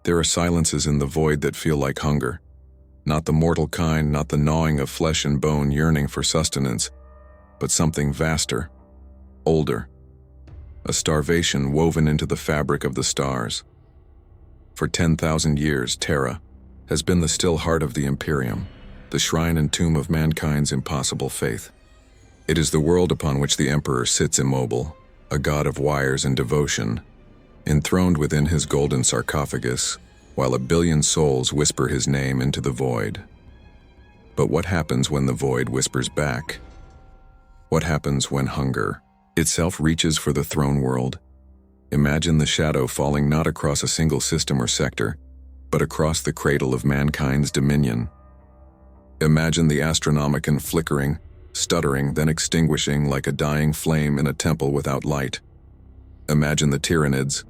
There are silences in the void that feel like hunger. Not the mortal kind, not the gnawing of flesh and bone yearning for sustenance, but something vaster, older. A starvation woven into the fabric of the stars. For 10,000 years, Terra has been the still heart of the Imperium, the shrine and tomb of mankind's impossible faith. It is the world upon which the Emperor sits immobile, a god of wires and devotion, enthroned within his golden sarcophagus, while a billion souls whisper his name into the void. But what happens when the void whispers back? What happens when hunger itself reaches for the throne world? Imagine the shadow falling not across a single system or sector, but across the cradle of mankind's dominion. Imagine the Astronomicon flickering, stuttering, then extinguishing like a dying flame in a temple without light. Imagine the Tyranids,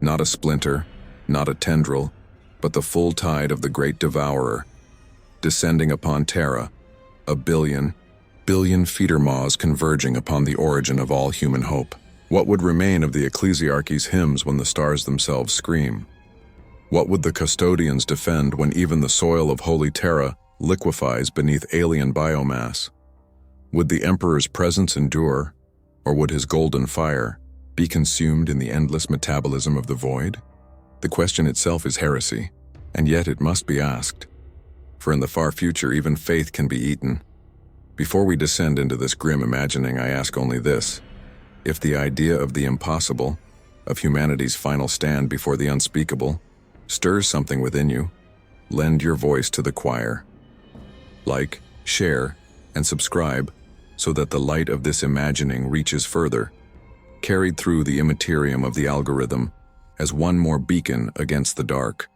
not a splinter, not a tendril, but the full tide of the great devourer, descending upon Terra, a billion feeder maws converging upon the origin of all human hope. What would remain of the ecclesiarchy's hymns when the stars themselves scream? What would the custodians defend when even the soil of holy Terra liquefies beneath alien biomass? Would the Emperor's presence endure, or would his golden fire be consumed in the endless metabolism of the void? The question itself is heresy, and yet it must be asked. For in the far future, even faith can be eaten. Before we descend into this grim imagining, I ask only this. If the idea of the impossible, of humanity's final stand before the unspeakable, stirs something within you, lend your voice to the choir. Like, share, and subscribe so that the light of this imagining reaches further, carried through the immaterium of the algorithm as one more beacon against the dark.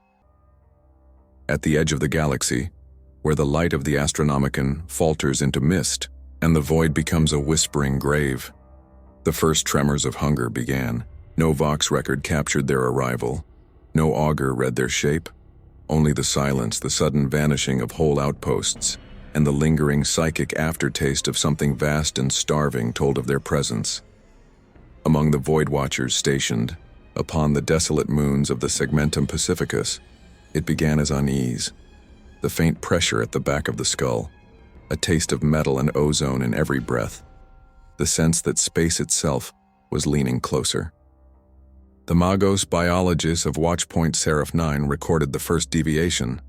At the edge of the galaxy, where the light of the Astronomicon falters into mist and the void becomes a whispering grave, the first tremors of hunger began. No Vox record captured their arrival. No augur read their shape. Only the silence, the sudden vanishing of whole outposts, and the lingering psychic aftertaste of something vast and starving told of their presence. Among the Void Watchers stationed upon the desolate moons of the Segmentum Pacificus, it began as unease, the faint pressure at the back of the skull, a taste of metal and ozone in every breath, the sense that space itself was leaning closer. The Magos biologists of Watchpoint Seraph 9 recorded the first deviation,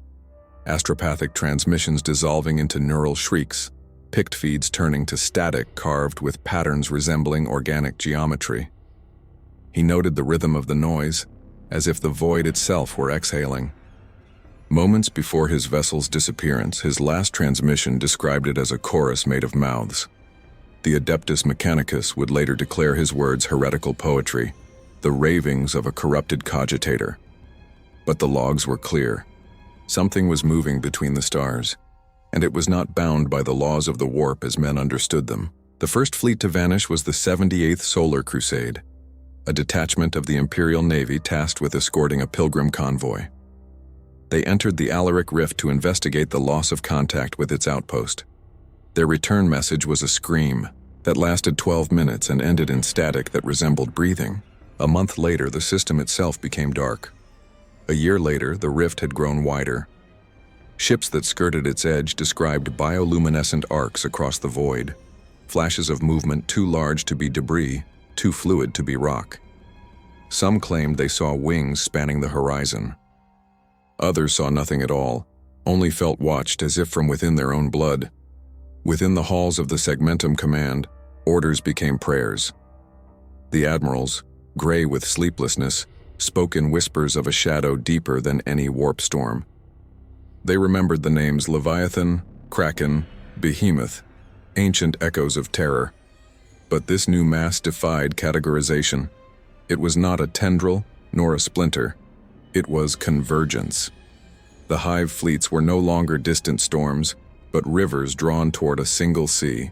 astropathic transmissions dissolving into neural shrieks, pict feeds turning to static carved with patterns resembling organic geometry. He noted the rhythm of the noise, as if the void itself were exhaling. Moments before his vessel's disappearance, his last transmission described it as a chorus made of mouths. The Adeptus Mechanicus would later declare his words heretical poetry, the ravings of a corrupted cogitator. But the logs were clear. Something was moving between the stars, and it was not bound by the laws of the warp as men understood them. The first fleet to vanish was the 78th Solar Crusade, a detachment of the Imperial Navy tasked with escorting a pilgrim convoy. They entered the Alaric Rift to investigate the loss of contact with its outpost. Their return message was a scream that lasted 12 minutes and ended in static that resembled breathing. A month later, the system itself became dark. A year later, the rift had grown wider. Ships that skirted its edge described bioluminescent arcs across the void, flashes of movement too large to be debris, too fluid to be rock. Some claimed they saw wings spanning the horizon. Others saw nothing at all, only felt watched as if from within their own blood. Within the halls of the Segmentum Command, orders became prayers. The admirals, gray with sleeplessness, spoke in whispers of a shadow deeper than any warp storm. They remembered the names Leviathan, Kraken, Behemoth, ancient echoes of terror. But this new mass defied categorization. It was not a tendril, nor a splinter. It was convergence. The Hive Fleets were no longer distant storms, but rivers drawn toward a single sea.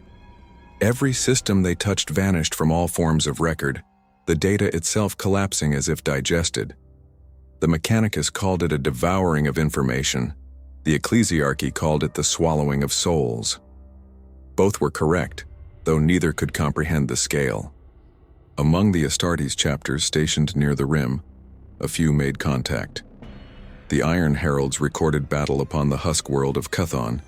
Every system they touched vanished from all forms of record, the data itself collapsing as if digested. The Mechanicus called it a devouring of information. The ecclesiarchy called it the swallowing of souls. Both were correct, though neither could comprehend the scale. Among the Astartes chapters stationed near the rim, a few made contact. The Iron Heralds recorded battle upon the husk world of Chthon.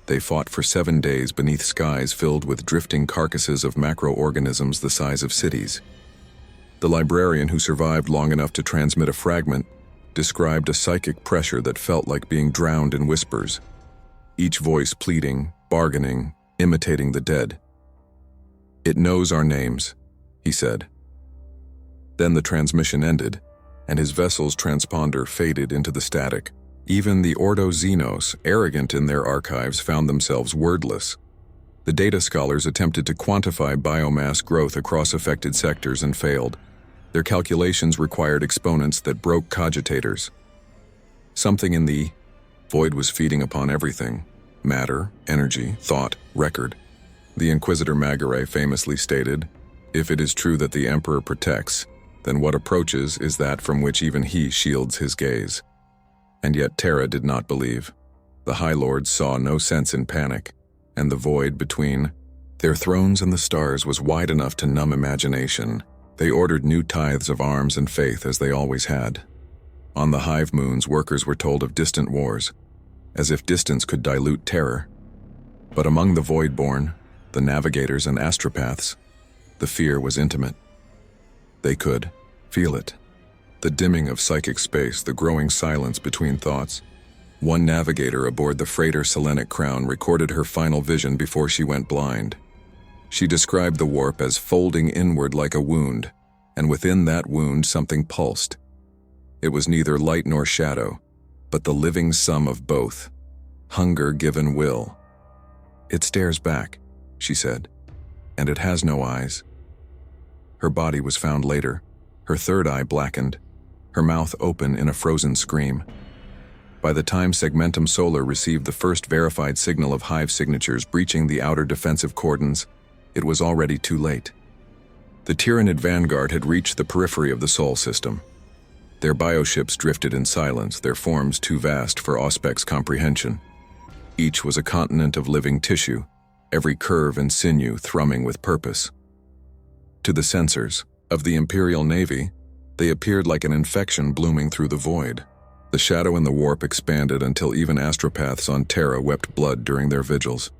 They fought for 7 days beneath skies filled with drifting carcasses of macroorganisms the size of cities. The librarian who survived long enough to transmit a fragment described a psychic pressure that felt like being drowned in whispers, each voice pleading, bargaining, imitating the dead. "It knows our names," he said. Then the transmission ended, and his vessel's transponder faded into the static. Even the Ordo Xenos, arrogant in their archives, found themselves wordless. The data scholars attempted to quantify biomass growth across affected sectors and failed. Their calculations required exponents that broke cogitators. Something in the void was feeding upon everything: matter, energy, thought, record. The Inquisitor Magare famously stated, "If it is true that the Emperor protects, then what approaches is that from which even he shields his gaze." And yet Terra did not believe. The High Lords saw no sense in panic, and the void between their thrones and the stars was wide enough to numb imagination. They ordered new tithes of arms and faith as they always had. On the Hive moons, workers were told of distant wars, as if distance could dilute terror. But among the Voidborn, the navigators and astropaths, the fear was intimate. They could feel it. The dimming of psychic space, the growing silence between thoughts. One navigator aboard the freighter Selenic Crown recorded her final vision before she went blind. She described the warp as folding inward like a wound, and within that wound something pulsed. It was neither light nor shadow, but the living sum of both. Hunger given will. "It stares back," she said, "and it has no eyes." Her body was found later, her third eye blackened, her mouth open in a frozen scream. By the time Segmentum Solar received the first verified signal of Hive signatures breaching the outer defensive cordons, it was already too late. The Tyranid vanguard had reached the periphery of the Sol system. Their bioships drifted in silence, their forms too vast for Auspec's comprehension. Each was a continent of living tissue, every curve and sinew thrumming with purpose. To the sensors of the Imperial Navy, they appeared like an infection blooming through the void. The shadow in the warp expanded until even astropaths on Terra wept blood during their vigils.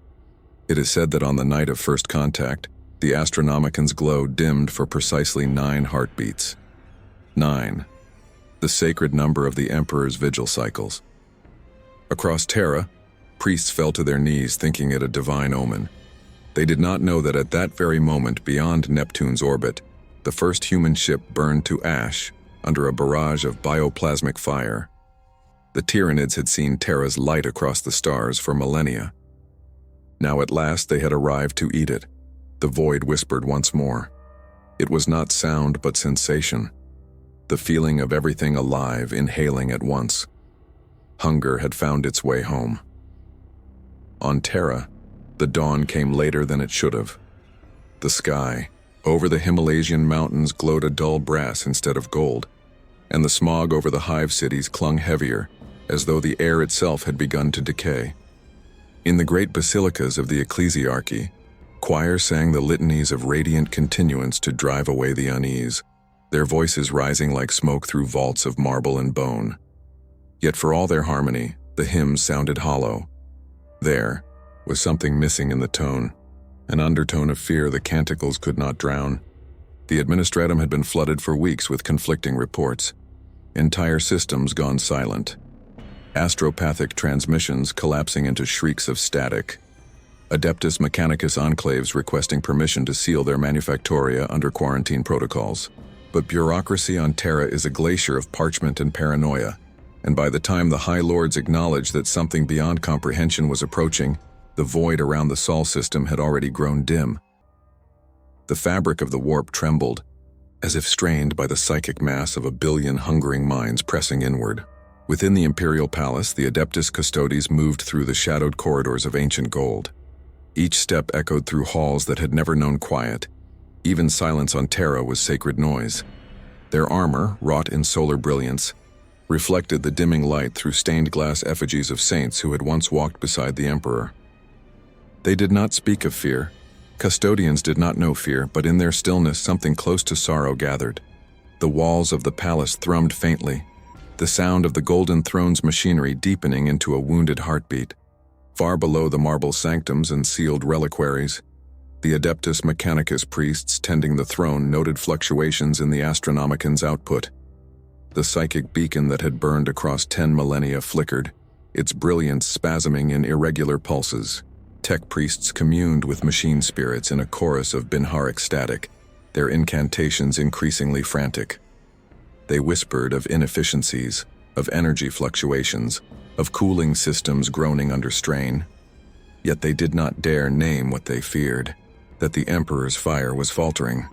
It is said that on the night of first contact, the Astronomican's glow dimmed for precisely 9 heartbeats. 9. The sacred number of the Emperor's vigil cycles. Across Terra, priests fell to their knees thinking it a divine omen. They did not know that at that very moment beyond Neptune's orbit, the first human ship burned to ash under a barrage of bioplasmic fire. The Tyranids had seen Terra's light across the stars for millennia. Now at last they had arrived to eat it. The void whispered once more. It was not sound but sensation. The feeling of everything alive inhaling at once. Hunger had found its way home. On Terra, the dawn came later than it should have. The sky, over the Himalaysian mountains, glowed a dull brass instead of gold, and the smog over the hive cities clung heavier, as though the air itself had begun to decay. In the great basilicas of the ecclesiarchy, choirs sang the litanies of radiant continuance to drive away the unease, their voices rising like smoke through vaults of marble and bone. Yet for all their harmony, the hymns sounded hollow. There was something missing in the tone, an undertone of fear the canticles could not drown. The administratum had been flooded for weeks with conflicting reports. Entire systems gone silent. Astropathic transmissions collapsing into shrieks of static. Adeptus Mechanicus enclaves requesting permission to seal their manufactoria under quarantine protocols. But bureaucracy on Terra is a glacier of parchment and paranoia, and by the time the High Lords acknowledged that something beyond comprehension was approaching, the void around the Sol system had already grown dim. The fabric of the warp trembled, as if strained by the psychic mass of 1 billion hungering minds pressing inward. Within the Imperial Palace, the Adeptus Custodes moved through the shadowed corridors of ancient gold. Each step echoed through halls that had never known quiet. Even silence on Terra was sacred noise. Their armor, wrought in solar brilliance, reflected the dimming light through stained glass effigies of saints who had once walked beside the Emperor. They did not speak of fear. Custodians did not know fear, but in their stillness something close to sorrow gathered. The walls of the palace thrummed faintly, the sound of the Golden Throne's machinery deepening into a wounded heartbeat. Far below the marble sanctums and sealed reliquaries, the Adeptus Mechanicus priests tending the throne noted fluctuations in the Astronomican's output. The psychic beacon that had burned across 10 millennia flickered, its brilliance spasming in irregular pulses. Tech priests communed with machine spirits in a chorus of Binharic static, their incantations increasingly frantic. They whispered of inefficiencies, of energy fluctuations, of cooling systems groaning under strain. Yet they did not dare name what they feared, that the Emperor's fire was faltering.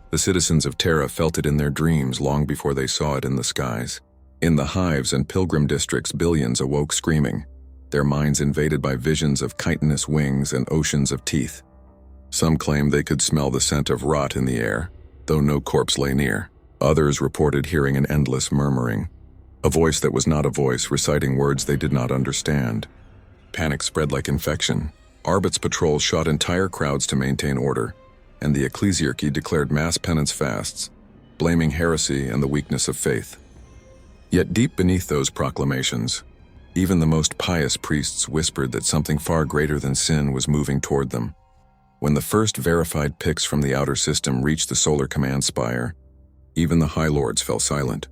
The citizens of Terra felt it in their dreams long before they saw it in the skies. In the hives and pilgrim districts, billions awoke screaming, their minds invaded by visions of chitinous wings and oceans of teeth. Some claimed they could smell the scent of rot in the air, though no corpse lay near. Others reported hearing an endless murmuring, a voice that was not a voice reciting words they did not understand. Panic spread like infection. Arbit's patrols shot entire crowds to maintain order, and the ecclesiarchy declared mass penance fasts, blaming heresy and the weakness of faith. Yet deep beneath those proclamations, even the most pious priests whispered that something far greater than sin was moving toward them. When the first verified pics from the outer system reached the solar command spire, even the High Lords fell silent.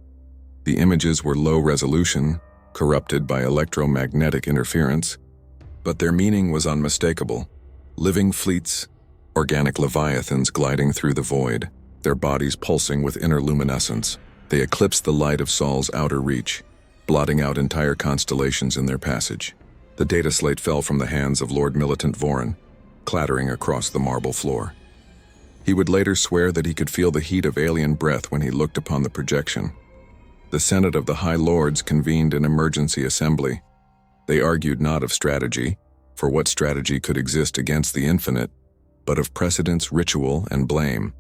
The images were low resolution, corrupted by electromagnetic interference, but their meaning was unmistakable. Living fleets, organic leviathans gliding through the void, their bodies pulsing with inner luminescence. They eclipsed the light of Sol's outer reach, blotting out entire constellations in their passage. The data slate fell from the hands of Lord Militant Vorin, clattering across the marble floor. He would later swear that he could feel the heat of alien breath when he looked upon the projection. The Senate of the High Lords convened an emergency assembly. They argued not of strategy, for what strategy could exist against the infinite, but of precedence, ritual, and blame.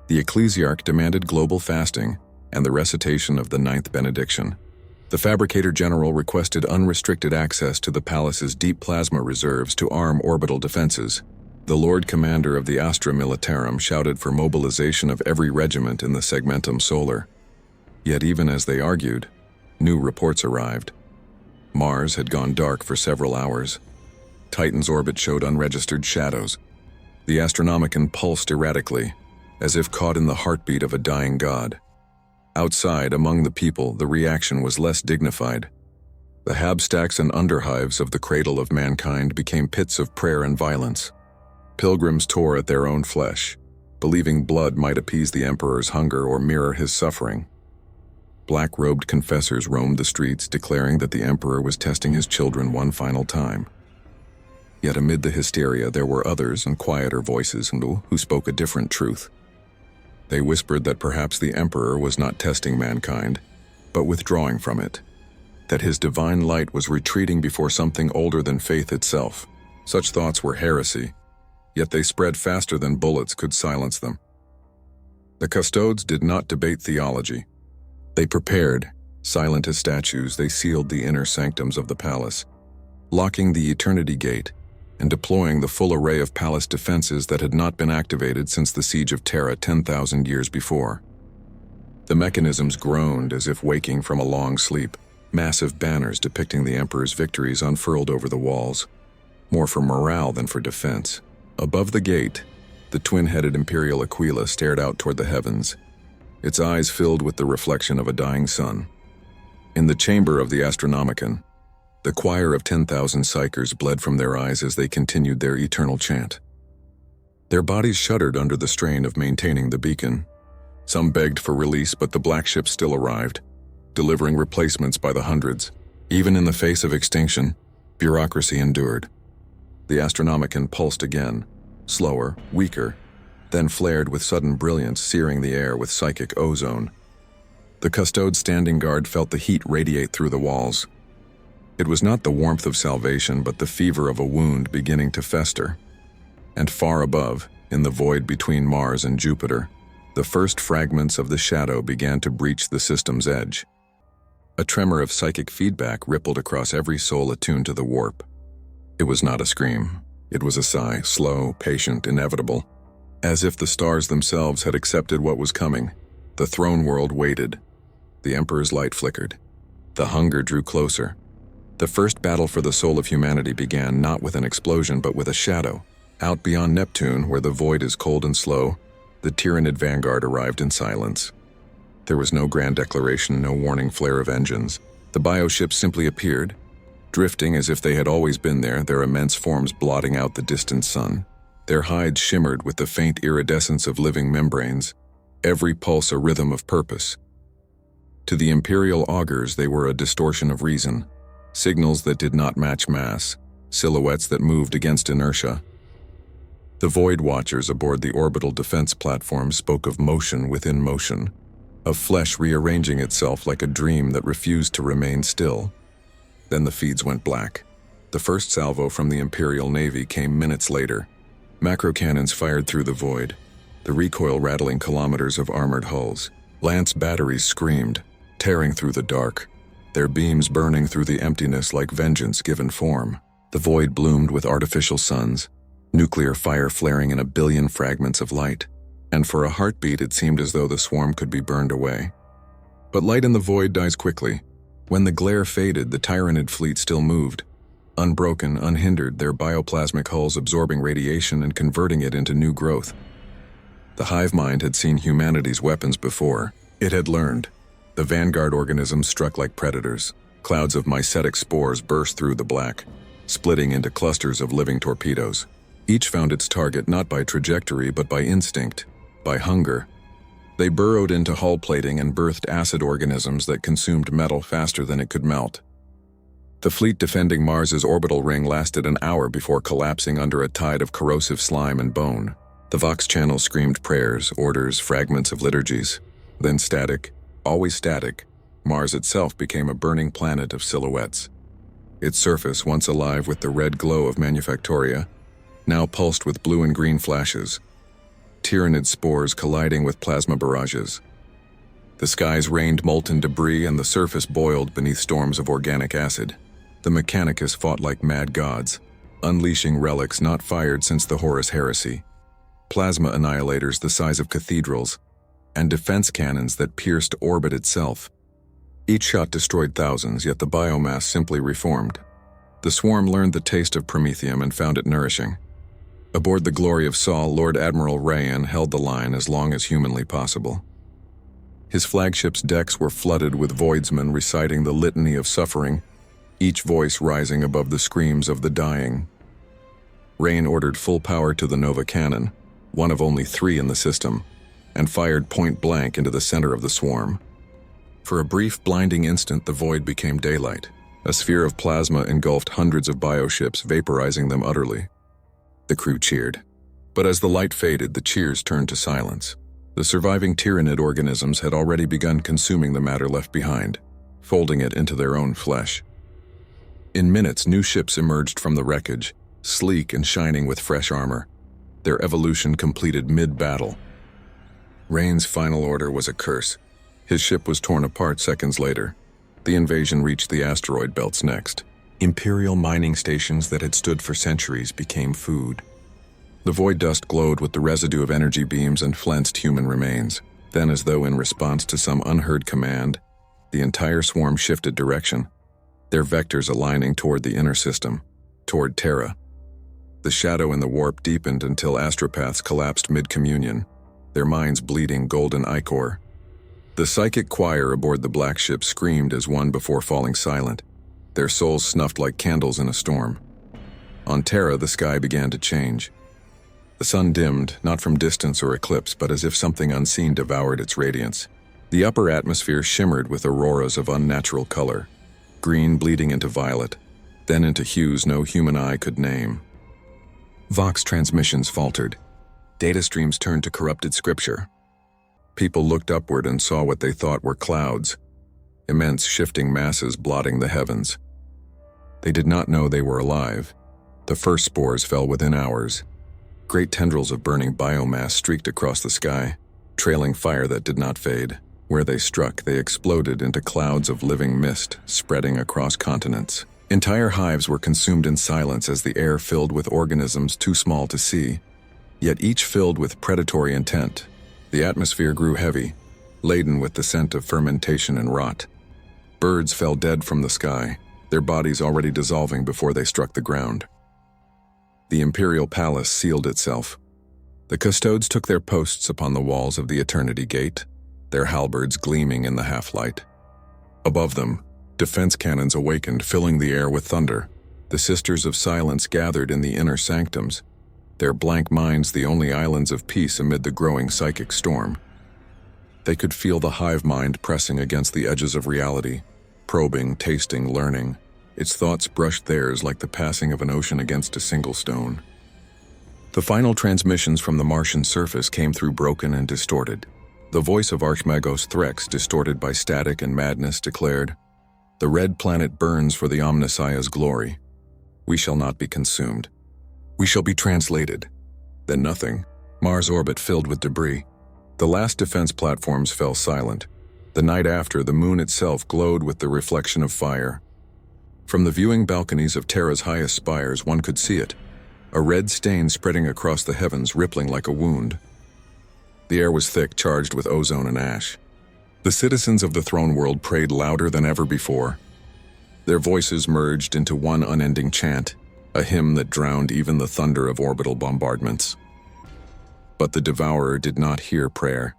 The ecclesiarch demanded global fasting and the recitation of the 9th benediction. The Fabricator General requested unrestricted access to the palace's deep plasma reserves to arm orbital defenses. The Lord Commander of the Astra Militarum shouted for mobilization of every regiment in the Segmentum Solar. Yet even as they argued, new reports arrived. Mars had gone dark for several hours. Titan's orbit showed unregistered shadows. The Astronomican pulsed erratically, as if caught in the heartbeat of a dying god. Outside, among the people, the reaction was less dignified. The habstacks and underhives of the cradle of mankind became pits of prayer and violence. Pilgrims tore at their own flesh, believing blood might appease the Emperor's hunger or mirror his suffering. Black-robed confessors roamed the streets, declaring that the Emperor was testing his children one final time. Yet amid the hysteria, there were others and quieter voices who spoke a different truth. They whispered that perhaps the Emperor was not testing mankind, but withdrawing from it, that his divine light was retreating before something older than faith itself. Such thoughts were heresy, yet they spread faster than bullets could silence them. The Custodes did not debate theology. They prepared. Silent as statues, they sealed the inner sanctums of the palace, locking the Eternity Gate and deploying the full array of palace defenses that had not been activated since the siege of Terra 10,000 years before. The mechanisms groaned as if waking from a long sleep. Massive banners depicting the Emperor's victories unfurled over the walls, more for morale than for defense. Above the gate, the twin-headed Imperial Aquila stared out toward the heavens, its eyes filled with the reflection of a dying sun. In the chamber of the Astronomican, the choir of 10,000 psykers bled from their eyes as they continued their eternal chant. Their bodies shuddered under the strain of maintaining the beacon. Some begged for release, but the black ship still arrived, delivering replacements by the hundreds. Even in the face of extinction, bureaucracy endured. The Astronomican pulsed again, slower, weaker, then flared with sudden brilliance, searing the air with psychic ozone. The Custodes standing guard felt the heat radiate through the walls. It was not the warmth of salvation, but the fever of a wound beginning to fester. And far above, in the void between Mars and Jupiter, the first fragments of the shadow began to breach the system's edge. A tremor of psychic feedback rippled across every soul attuned to the warp. It was not a scream. It was a sigh, slow, patient, inevitable. As if the stars themselves had accepted what was coming, the throne world waited. The Emperor's light flickered. The hunger drew closer. The first battle for the soul of humanity began not with an explosion but with a shadow. Out beyond Neptune, where the void is cold and slow, the Tyranid vanguard arrived in silence. There was no grand declaration, no warning flare of engines. The bioships simply appeared, drifting as if they had always been there, their immense forms blotting out the distant sun. Their hides shimmered with the faint iridescence of living membranes, every pulse a rhythm of purpose. To the Imperial augurs, they were a distortion of reason, signals that did not match mass, silhouettes that moved against inertia. The Void Watchers aboard the orbital defense platform spoke of motion within motion, of flesh rearranging itself like a dream that refused to remain still. Then the feeds went black. The first salvo from the Imperial Navy came minutes later. Macro cannons fired through the void, the recoil rattling kilometers of armored hulls. Lance batteries screamed, tearing through the dark, their beams burning through the emptiness like vengeance given form. The void bloomed with artificial suns, nuclear fire flaring in a billion fragments of light, and for a heartbeat it seemed as though the swarm could be burned away. But light in the void dies quickly. When the glare faded, the Tyranid fleet still moved, unbroken, unhindered, their bioplasmic hulls absorbing radiation and converting it into new growth. The Hive Mind had seen humanity's weapons before. It had learned. The vanguard organisms struck like predators. Clouds of mycetic spores burst through the black, splitting into clusters of living torpedoes. Each found its target not by trajectory but by instinct, by hunger. They burrowed into hull plating and birthed acid organisms that consumed metal faster than it could melt. The fleet defending Mars's orbital ring lasted an hour before collapsing under a tide of corrosive slime and bone. The Vox channel screamed prayers, orders, fragments of liturgies. Then static, always static, Mars itself became a burning planet of silhouettes. Its surface, once alive with the red glow of Manufactoria, now pulsed with blue and green flashes. Tyranid spores colliding with plasma barrages. The skies rained molten debris and the surface boiled beneath storms of organic acid. The Mechanicus fought like mad gods, unleashing relics not fired since the Horus Heresy. Plasma annihilators the size of cathedrals, and defense cannons that pierced orbit itself. Each shot destroyed thousands, yet the biomass simply reformed. The swarm learned the taste of promethium and found it nourishing. Aboard the Glory of Sol, Lord Admiral Rayan held the line as long as humanly possible. His flagship's decks were flooded with voidsmen reciting the litany of suffering, each voice rising above the screams of the dying. Rayan ordered full power to the Nova cannon, one of only 3 in the system, and fired point blank into the center of the swarm. For a brief, blinding instant, the void became daylight. A sphere of plasma engulfed hundreds of bioships, vaporizing them utterly. The crew cheered. But as the light faded, the cheers turned to silence. The surviving Tyranid organisms had already begun consuming the matter left behind, folding it into their own flesh. In minutes, new ships emerged from the wreckage, sleek and shining with fresh armor, their evolution completed mid-battle. Rain's final order was a curse. His ship was torn apart seconds later. The invasion reached the asteroid belts next. Imperial mining stations that had stood for centuries became food. The void dust glowed with the residue of energy beams and flensed human remains. Then, as though in response to some unheard command, the entire swarm shifted direction, their vectors aligning toward the inner system, toward Terra. The shadow in the warp deepened until astropaths collapsed mid-communion, their minds bleeding golden ichor. The psychic choir aboard the black ship screamed as one before falling silent, their souls snuffed like candles in a storm. On Terra, the sky began to change. The sun dimmed, not from distance or eclipse, but as if something unseen devoured its radiance. The upper atmosphere shimmered with auroras of unnatural color, green bleeding into violet, then into hues no human eye could name. Vox transmissions faltered. Data streams turned to corrupted scripture. People looked upward and saw what they thought were clouds, immense shifting masses blotting the heavens. They did not know they were alive. The first spores fell within hours. Great tendrils of burning biomass streaked across the sky, trailing fire that did not fade. Where they struck, they exploded into clouds of living mist, spreading across continents. Entire hives were consumed in silence as the air filled with organisms too small to see, yet each filled with predatory intent. The atmosphere grew heavy, laden with the scent of fermentation and rot. Birds fell dead from the sky, their bodies already dissolving before they struck the ground. The Imperial Palace sealed itself. The Custodes took their posts upon the walls of the Eternity Gate, their halberds gleaming in the half-light. Above them, defense cannons awakened, filling the air with thunder. The Sisters of Silence gathered in the inner sanctums, their blank minds the only islands of peace amid the growing psychic storm. They could feel the Hive Mind pressing against the edges of reality, probing, tasting, learning. Its thoughts brushed theirs like the passing of an ocean against a single stone. The final transmissions from the Martian surface came through broken and distorted. The voice of Archmagos Threx, distorted by static and madness, declared, "The red planet burns for the Omnissiah's glory. We shall not be consumed. We shall be translated." Then nothing. Mars' orbit filled with debris. The last defense platforms fell silent. The night after, the moon itself glowed with the reflection of fire. From the viewing balconies of Terra's highest spires, one could see it, a red stain spreading across the heavens, rippling like a wound. The air was thick, charged with ozone and ash. The citizens of the throne world prayed louder than ever before. Their voices merged into one unending chant, a hymn that drowned even the thunder of orbital bombardments. But the devourer did not hear prayer.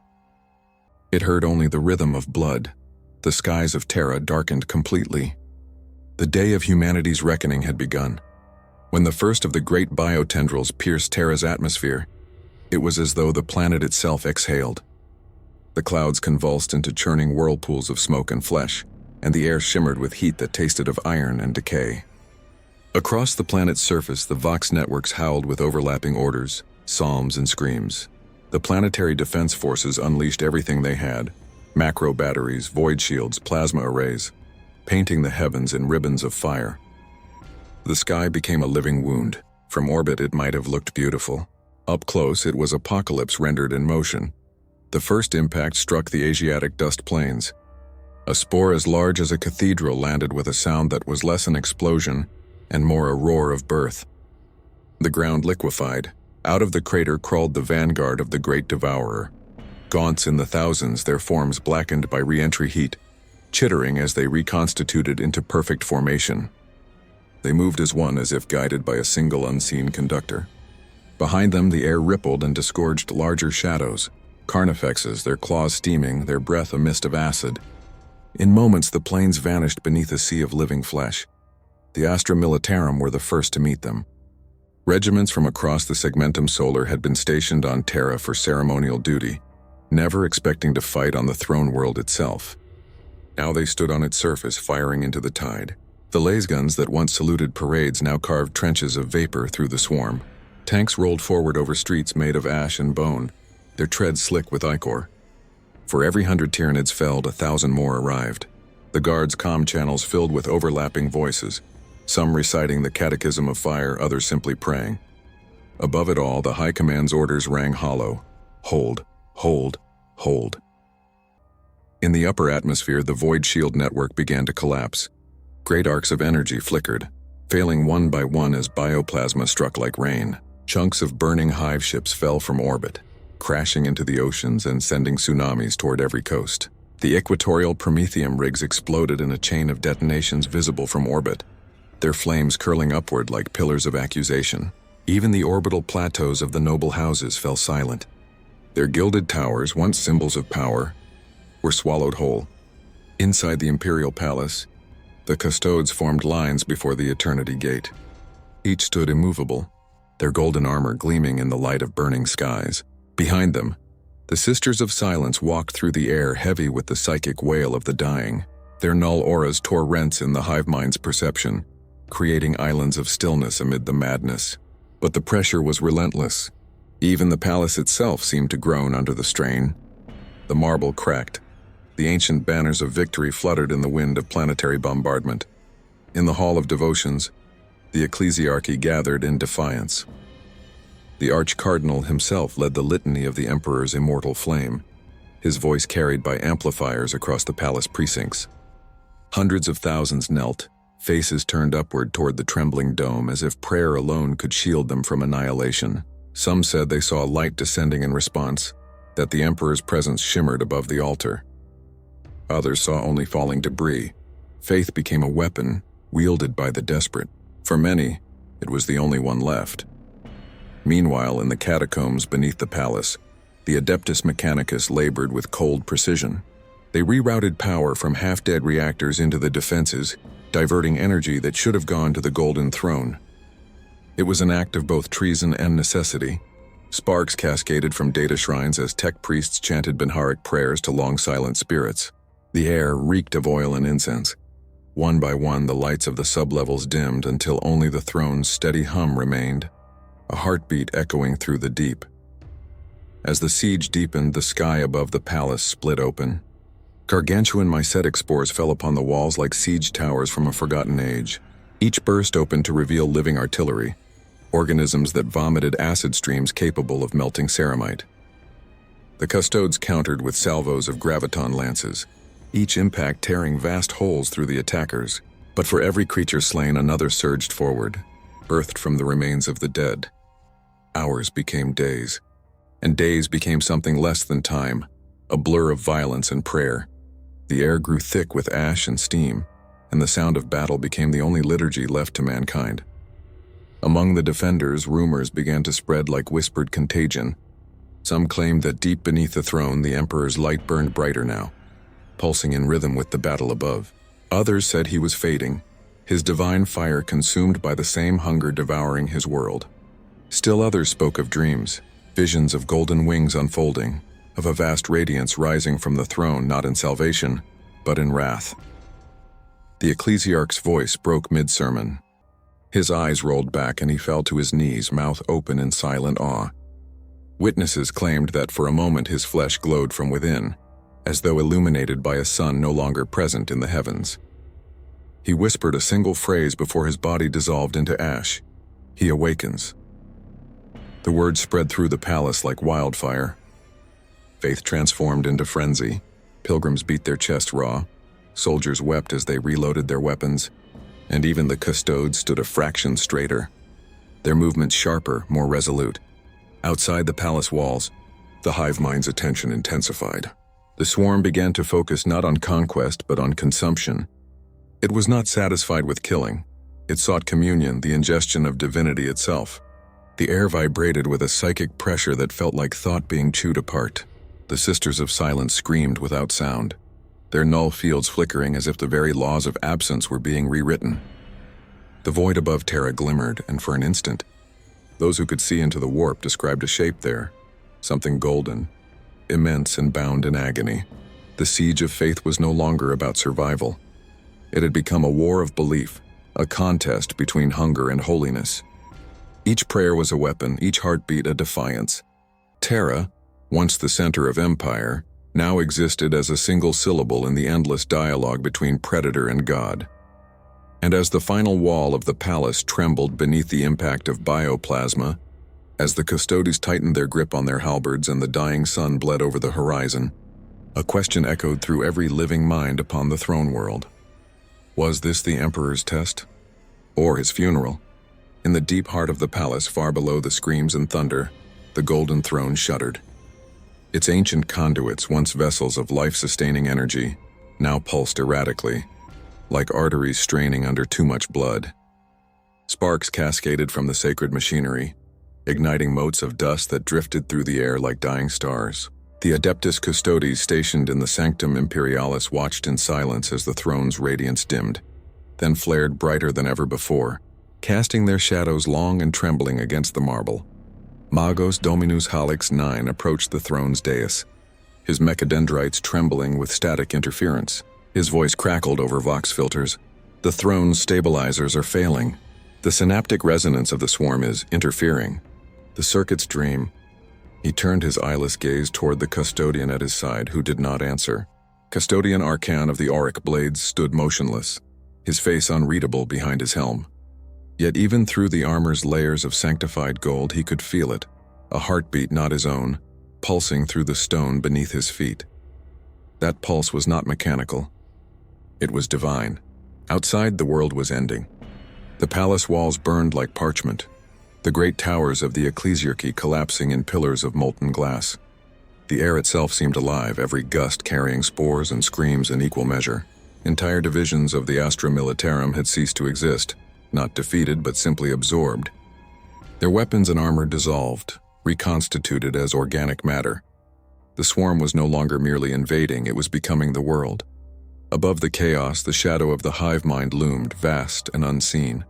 It heard only the rhythm of blood. The skies of Terra darkened completely. The day of humanity's reckoning had begun. When the first of the great biotendrils pierced Terra's atmosphere, it was as though the planet itself exhaled. The clouds convulsed into churning whirlpools of smoke and flesh, and the air shimmered with heat that tasted of iron and decay. Across the planet's surface, the Vox networks howled with overlapping orders, psalms and screams. The planetary defense forces unleashed everything they had: macro batteries, void shields, plasma arrays, painting the heavens in ribbons of fire. The sky became a living wound. From orbit it might have looked beautiful. Up close it was apocalypse rendered in motion. The first impact struck the Asiatic dust plains. A spore as large as a cathedral landed with a sound that was less an explosion and more a roar of birth. The ground liquefied. Out of the crater crawled the vanguard of the great devourer. Gaunts in the thousands, their forms blackened by re-entry heat, chittering as they reconstituted into perfect formation. They moved as one, as if guided by a single unseen conductor. Behind them the air rippled and disgorged larger shadows, carnifexes, their claws steaming, their breath a mist of acid. In moments the plains vanished beneath a sea of living flesh. The Astra Militarum were the first to meet them. Regiments from across the Segmentum Solar had been stationed on Terra for ceremonial duty, never expecting to fight on the throne world itself. Now they stood on its surface, firing into the tide. The lasguns that once saluted parades now carved trenches of vapor through the swarm. Tanks rolled forward over streets made of ash and bone, their treads slick with ichor. For every 100 Tyranids felled, 1,000 more arrived. The guards' comm channels filled with overlapping voices, some reciting the catechism of fire, others simply praying. Above it all, the High Command's orders rang hollow. Hold, hold, hold. In the upper atmosphere, the void shield network began to collapse. Great arcs of energy flickered, failing one by one as bioplasma struck like rain. Chunks of burning hive ships fell from orbit, crashing into the oceans and sending tsunamis toward every coast. The equatorial Prometheum rigs exploded in a chain of detonations visible from orbit, their flames curling upward like pillars of accusation. Even the orbital plateaus of the noble houses fell silent. Their gilded towers, once symbols of power, were swallowed whole. Inside the Imperial Palace, the Custodes formed lines before the Eternity Gate. Each stood immovable, their golden armor gleaming in the light of burning skies. Behind them, the Sisters of Silence walked through the air heavy with the psychic wail of the dying. Their null auras tore rents in the Hive Mind's perception, creating islands of stillness amid the madness. But the pressure was relentless. Even the palace itself seemed to groan under the strain. The marble cracked. The ancient banners of victory fluttered in the wind of planetary bombardment. In the Hall of Devotions, the ecclesiarchy gathered in defiance. The Arch-Cardinal himself led the litany of the Emperor's immortal flame, his voice carried by amplifiers across the palace precincts. Hundreds of thousands knelt, faces turned upward toward the trembling dome as if prayer alone could shield them from annihilation. Some said they saw light descending in response, that the Emperor's presence shimmered above the altar. Others saw only falling debris. Faith became a weapon, wielded by the desperate. For many, it was the only one left. Meanwhile, in the catacombs beneath the palace, the Adeptus Mechanicus labored with cold precision. They rerouted power from half-dead reactors into the defenses, diverting energy that should have gone to the Golden Throne. It was an act of both treason and necessity. Sparks cascaded from data shrines as tech priests chanted Benharic prayers to long-silent spirits. The air reeked of oil and incense. One by one, the lights of the sublevels dimmed until only the throne's steady hum remained, a heartbeat echoing through the deep. As the siege deepened, the sky above the palace split open. Gargantuan mycetic spores fell upon the walls like siege towers from a forgotten age. Each burst opened to reveal living artillery, organisms that vomited acid streams capable of melting ceramite. The Custodes countered with salvos of graviton lances, each impact tearing vast holes through the attackers. But for every creature slain, another surged forward, birthed from the remains of the dead. Hours became days, and days became something less than time, a blur of violence and prayer. The air grew thick with ash and steam, and the sound of battle became the only liturgy left to mankind. Among the defenders, rumors began to spread like whispered contagion. Some claimed that deep beneath the throne, the Emperor's light burned brighter now, pulsing in rhythm with the battle above. Others said he was fading, his divine fire consumed by the same hunger devouring his world. Still others spoke of dreams, visions of golden wings unfolding, of a vast radiance rising from the throne not in salvation, but in wrath. The ecclesiarch's voice broke mid-sermon. His eyes rolled back and he fell to his knees, mouth open in silent awe. Witnesses claimed that for a moment his flesh glowed from within, as though illuminated by a sun no longer present in the heavens. He whispered a single phrase before his body dissolved into ash. He awakens. The word spread through the palace like wildfire. Faith transformed into frenzy. Pilgrims beat their chests raw. Soldiers wept as they reloaded their weapons, and even the Custodes stood a fraction straighter, their movements sharper, more resolute. Outside the palace walls, the Hive Mind's attention intensified. The swarm began to focus not on conquest but on consumption. It was not satisfied with killing. It sought communion, the ingestion of divinity itself. The air vibrated with a psychic pressure that felt like thought being chewed apart. The Sisters of Silence screamed without sound, their null fields flickering as if the very laws of absence were being rewritten. The void above Terra glimmered, and for an instant, those who could see into the warp described a shape there, something golden, immense and bound in agony. The siege of faith was no longer about survival. It had become a war of belief, a contest between hunger and holiness. Each prayer was a weapon, each heartbeat a defiance. Terra, once the center of empire, now existed as a single syllable in the endless dialogue between predator and god. And as the final wall of the palace trembled beneath the impact of bioplasma, as the Custodes tightened their grip on their halberds and the dying sun bled over the horizon, a question echoed through every living mind upon the throne world. Was this the Emperor's test? Or his funeral? In the deep heart of the palace, far below the screams and thunder, the Golden Throne shuddered. Its ancient conduits, once vessels of life-sustaining energy, now pulsed erratically, like arteries straining under too much blood. Sparks cascaded from the sacred machinery, igniting motes of dust that drifted through the air like dying stars. The Adeptus Custodes stationed in the Sanctum Imperialis watched in silence as the throne's radiance dimmed, then flared brighter than ever before, casting their shadows long and trembling against the marble. Magos Dominus Halix IX approached the throne's dais, his mechadendrites trembling with static interference. His voice crackled over vox filters. The throne's stabilizers are failing. The synaptic resonance of the swarm is interfering. The circuits dream. He turned his eyeless gaze toward the custodian at his side, who did not answer. Custodian Arcan of the Auric Blades stood motionless, his face unreadable behind his helm. Yet even through the armor's layers of sanctified gold, he could feel it, a heartbeat not his own, pulsing through the stone beneath his feet. That pulse was not mechanical. It was divine. Outside, the world was ending. The palace walls burned like parchment, the great towers of the ecclesiarchy collapsing in pillars of molten glass. The air itself seemed alive, every gust carrying spores and screams in equal measure. Entire divisions of the Astra Militarum had ceased to exist, not defeated but simply absorbed. Their weapons and armor dissolved, reconstituted as organic matter. The swarm was no longer merely invading, it was becoming the world. Above the chaos, the shadow of the Hive Mind loomed, vast and unseen.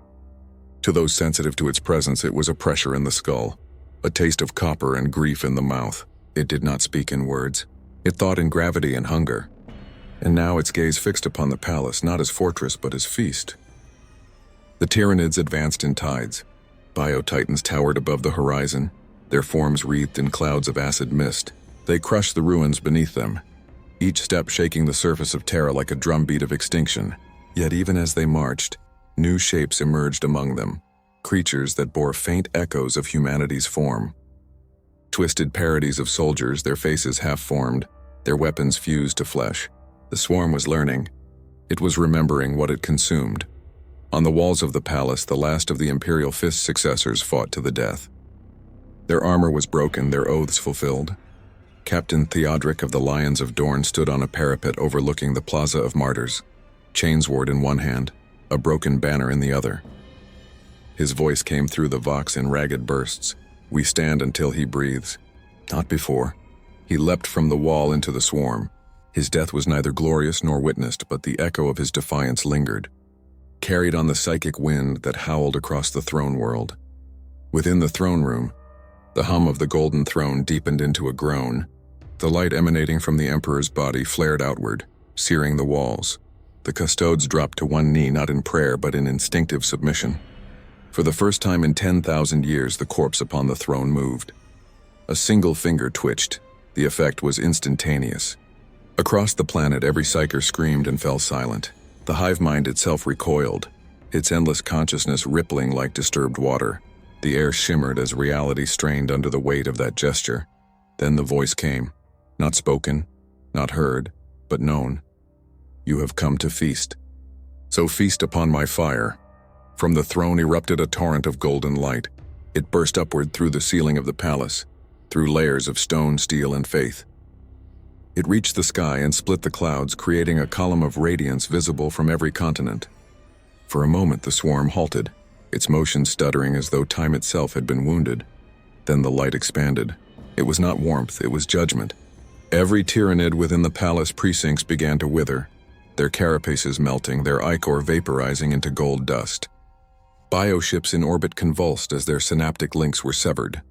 To those sensitive to its presence, it was a pressure in the skull, a taste of copper and grief in the mouth. It did not speak in words. It thought in gravity and hunger. And now its gaze fixed upon the palace, not as fortress but as feast. The Tyranids advanced in tides. Bio-titans towered above the horizon, their forms wreathed in clouds of acid mist. They crushed the ruins beneath them, each step shaking the surface of Terra like a drumbeat of extinction. Yet even as they marched, new shapes emerged among them, creatures that bore faint echoes of humanity's form. Twisted parodies of soldiers, their faces half-formed, their weapons fused to flesh. The swarm was learning. It was remembering what it consumed. On the walls of the palace, the last of the Imperial Fist successors fought to the death. Their armor was broken, their oaths fulfilled. Captain Theodric of the Lions of Dorne stood on a parapet overlooking the Plaza of Martyrs, chainsword in one hand, a broken banner in the other. His voice came through the vox in ragged bursts. "We stand until he breathes." Not before. He leapt from the wall into the swarm. His death was neither glorious nor witnessed, but the echo of his defiance lingered, carried on the psychic wind that howled across the throne world. Within the throne room, the hum of the golden throne deepened into a groan. The light emanating from the Emperor's body flared outward, searing the walls. The Custodes dropped to one knee, not in prayer but in instinctive submission. For the first time in 10,000 years, the corpse upon the throne moved. A single finger twitched. The effect was instantaneous. Across the planet, every psyker screamed and fell silent. The hive mind itself recoiled, its endless consciousness rippling like disturbed water. The air shimmered as reality strained under the weight of that gesture. Then the voice came, not spoken, not heard, but known. "You have come to feast. So feast upon my fire." From the throne erupted a torrent of golden light. It burst upward through the ceiling of the palace, through layers of stone, steel, and faith. It reached the sky and split the clouds, creating a column of radiance visible from every continent. For a moment the swarm halted, its motion stuttering as though time itself had been wounded. Then the light expanded. It was not warmth, it was judgment. Every Tyranid within the palace precincts began to wither, their carapaces melting, their ichor vaporizing into gold dust. Bioships in orbit convulsed as their synaptic links were severed.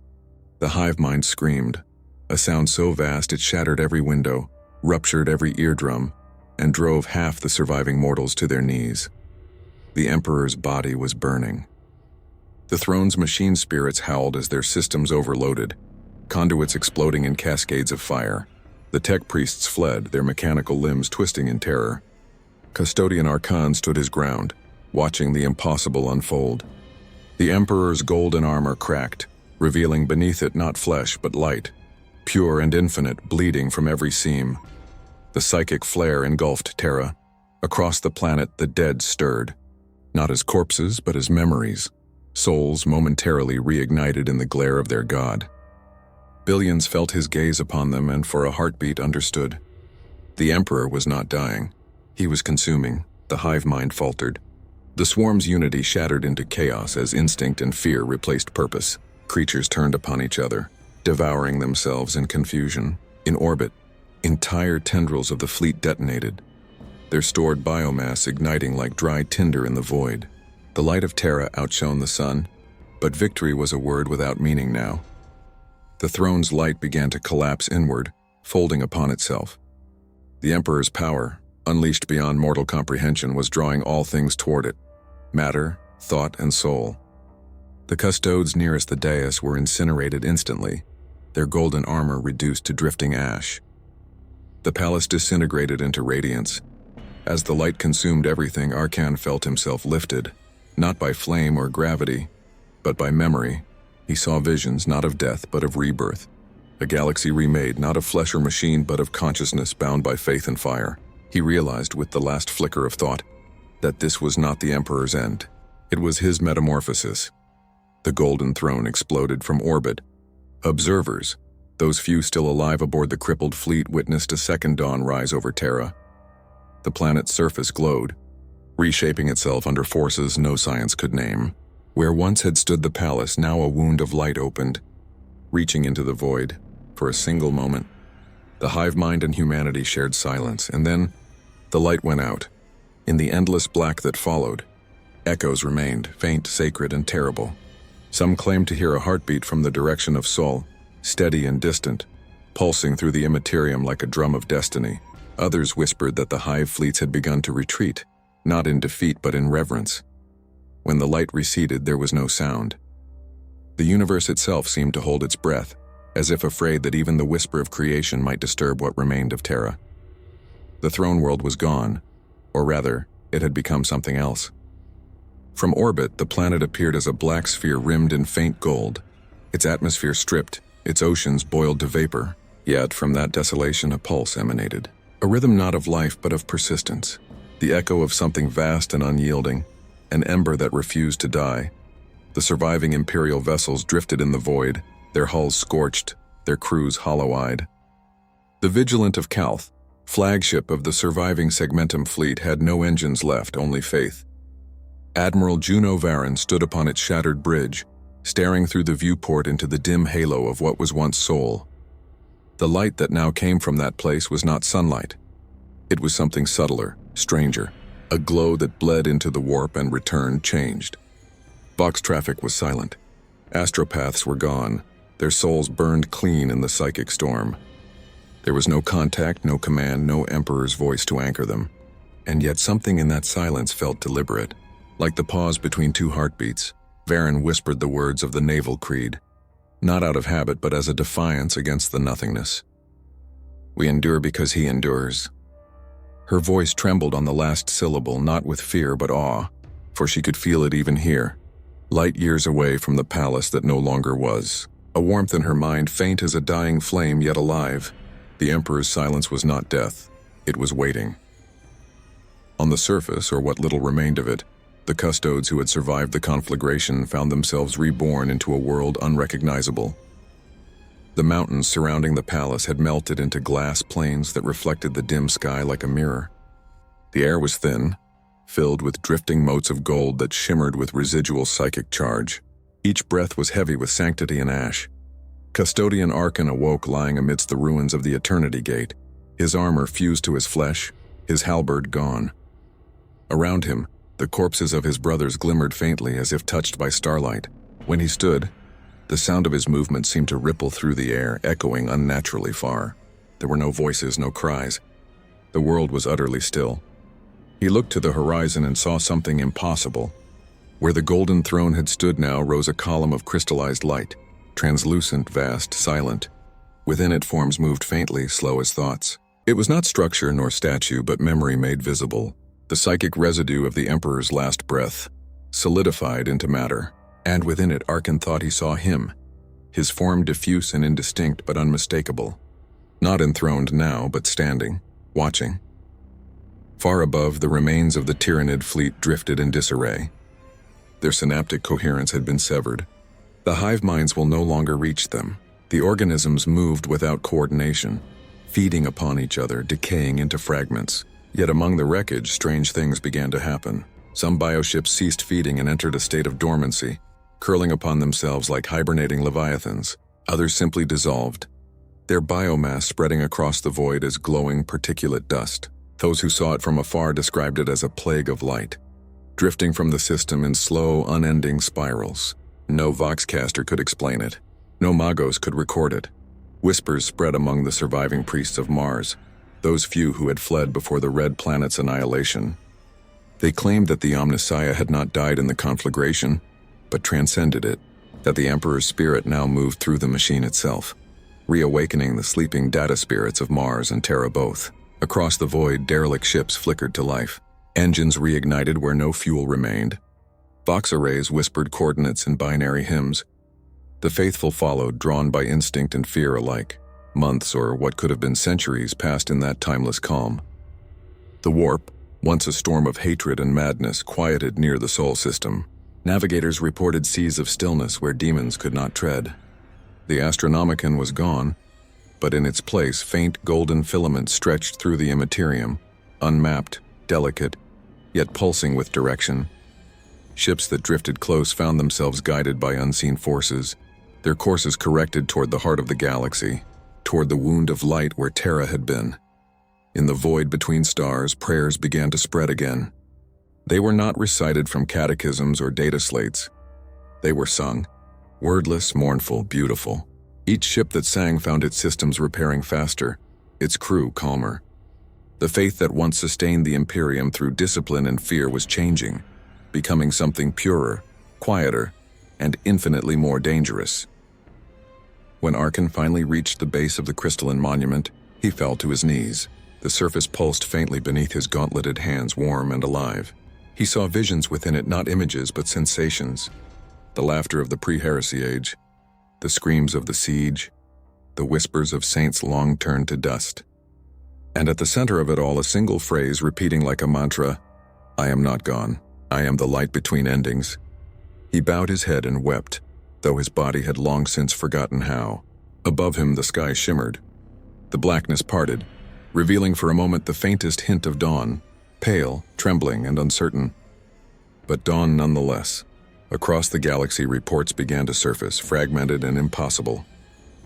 The hive mind screamed, a sound so vast it shattered every window, ruptured every eardrum, and drove half the surviving mortals to their knees. The Emperor's body was burning. The throne's machine spirits howled as their systems overloaded, conduits exploding in cascades of fire. The tech priests fled, their mechanical limbs twisting in terror. Custodian Archon stood his ground, watching the impossible unfold. The Emperor's golden armor cracked, revealing beneath it not flesh but light, pure and infinite, bleeding from every seam. The psychic flare engulfed Terra. Across the planet, the dead stirred, not as corpses but as memories, souls momentarily reignited in the glare of their god. Billions felt his gaze upon them and for a heartbeat understood. The Emperor was not dying. He was consuming. The hive mind faltered. The swarm's unity shattered into chaos as instinct and fear replaced purpose. Creatures turned upon each other, devouring themselves in confusion. In orbit, entire tendrils of the fleet detonated, their stored biomass igniting like dry tinder in the void. The light of Terra outshone the sun, but victory was a word without meaning now. The throne's light began to collapse inward, folding upon itself. The Emperor's power, unleashed beyond mortal comprehension, was drawing all things toward it: matter, thought, and soul. The Custodes nearest the dais were incinerated instantly, their golden armor reduced to drifting ash. The palace disintegrated into radiance. As the light consumed everything, Archon felt himself lifted, not by flame or gravity, but by memory. He saw visions not of death but of rebirth, a galaxy remade not of flesh or machine but of consciousness bound by faith and fire. He realized with the last flicker of thought that this was not the Emperor's end. It was his metamorphosis. The golden throne exploded from orbit. Observers, Those few still alive aboard the crippled fleet witnessed a second dawn rise over Terra. The planet's surface glowed, reshaping itself under forces no science could name. Where once had stood the palace, now a wound of light opened, reaching into the void. For a single moment, the hive mind and humanity shared silence, and then the light went out. In the endless black that followed, echoes remained, faint, sacred, and terrible. Some claimed to hear a heartbeat from the direction of Sol, steady and distant, pulsing through the immaterium like a drum of destiny. Others whispered that the Hive Fleets had begun to retreat, not in defeat but in reverence. When the light receded, there was no sound. The universe itself seemed to hold its breath, as if afraid that even the whisper of creation might disturb what remained of Terra. The throne world was gone, or rather, it had become something else. From orbit, the planet appeared as a black sphere rimmed in faint gold, its atmosphere stripped, its oceans boiled to vapor. Yet from that desolation a pulse emanated, a rhythm not of life but of persistence, the echo of something vast and unyielding, an ember that refused to die. The surviving Imperial vessels drifted in the void, their hulls scorched, their crews hollow-eyed. The Vigilant of Calth, flagship of the surviving Segmentum fleet, had no engines left, only faith. Admiral Juno Varan stood upon its shattered bridge, staring through the viewport into the dim halo of what was once Sol. The light that now came from that place was not sunlight. It was something subtler, stranger, a glow that bled into the warp and returned changed. Box traffic was silent. Astropaths were gone, their souls burned clean in the psychic storm. There was no contact, no command, no Emperor's voice to anchor them. And yet something in that silence felt deliberate. Like the pause between two heartbeats, Varan whispered the words of the naval creed, not out of habit but as a defiance against the nothingness. We endure because he endures. Her voice trembled on the last syllable, not with fear but awe, for she could feel it even here, light years away from the palace that no longer was. A warmth in her mind, faint as a dying flame yet alive. The Emperor's silence was not death, it was waiting. On the surface, or what little remained of it, the Custodes who had survived the conflagration found themselves reborn into a world unrecognizable. The mountains surrounding the palace had melted into glass plains that reflected the dim sky like a mirror. The air was thin, filled with drifting motes of gold that shimmered with residual psychic charge. Each breath was heavy with sanctity and ash. Custodian Arkan awoke lying amidst the ruins of the Eternity Gate, his armor fused to his flesh, his halberd gone. Around him, the corpses of his brothers glimmered faintly as if touched by starlight. When he stood, the sound of his movement seemed to ripple through the air, echoing unnaturally far. There were no voices, no cries. The world was utterly still. He looked to the horizon and saw something impossible. Where the golden throne had stood now rose a column of crystallized light, translucent, vast, silent. Within it forms moved faintly, slow as thoughts. It was not structure nor statue, but memory made visible. The psychic residue of the Emperor's last breath, solidified into matter. And within it Arkan thought he saw him, his form diffuse and indistinct but unmistakable. Not enthroned now, but standing, watching. Far above, the remains of the Tyranid fleet drifted in disarray. Their synaptic coherence had been severed. The hive minds will no longer reach them. The organisms moved without coordination, feeding upon each other, decaying into fragments. Yet among the wreckage, strange things began to happen. Some bioships ceased feeding and entered a state of dormancy, curling upon themselves like hibernating leviathans. Others simply dissolved, their biomass spreading across the void as glowing particulate dust. Those who saw it from afar described it as a plague of light, drifting from the system in slow, unending spirals. No Voxcaster could explain it. No Magos could record it. Whispers spread among the surviving priests of Mars, those few who had fled before the Red Planet's annihilation. They claimed that the Omnissiah had not died in the conflagration, but transcended it, that the Emperor's spirit now moved through the machine itself, reawakening the sleeping data spirits of Mars and Terra both. Across the void, derelict ships flickered to life. Engines reignited where no fuel remained. Vox arrays whispered coordinates in binary hymns. The faithful followed, drawn by instinct and fear alike. Months, or what could have been centuries, passed in that timeless calm. The warp, once a storm of hatred and madness, quieted near the Sol system. Navigators reported seas of stillness where demons could not tread. The Astronomicon was gone, but in its place, faint golden filaments stretched through the immaterium, unmapped, delicate, yet pulsing with direction. Ships that drifted close found themselves guided by unseen forces, their courses corrected toward the heart of the galaxy, toward the wound of light where Terra had been. In the void between stars, prayers began to spread again. They were not recited from catechisms or data slates. They were sung, wordless, mournful, beautiful. Each ship that sang found its systems repairing faster, its crew calmer. The faith that once sustained the Imperium through discipline and fear was changing, becoming something purer, quieter, and infinitely more dangerous. When Arkan finally reached the base of the crystalline monument, he fell to his knees. The surface pulsed faintly beneath his gauntleted hands, warm and alive. He saw visions within it, not images but sensations. The laughter of the pre-heresy age, the screams of the siege, the whispers of saints long turned to dust. And at the center of it all, a single phrase repeating like a mantra, "I am not gone. I am the light between endings." He bowed his head and wept, though his body had long since forgotten how. Above him the sky shimmered. The blackness parted, revealing for a moment the faintest hint of dawn, pale, trembling, and uncertain. But dawn nonetheless. Across the galaxy, reports began to surface, fragmented and impossible.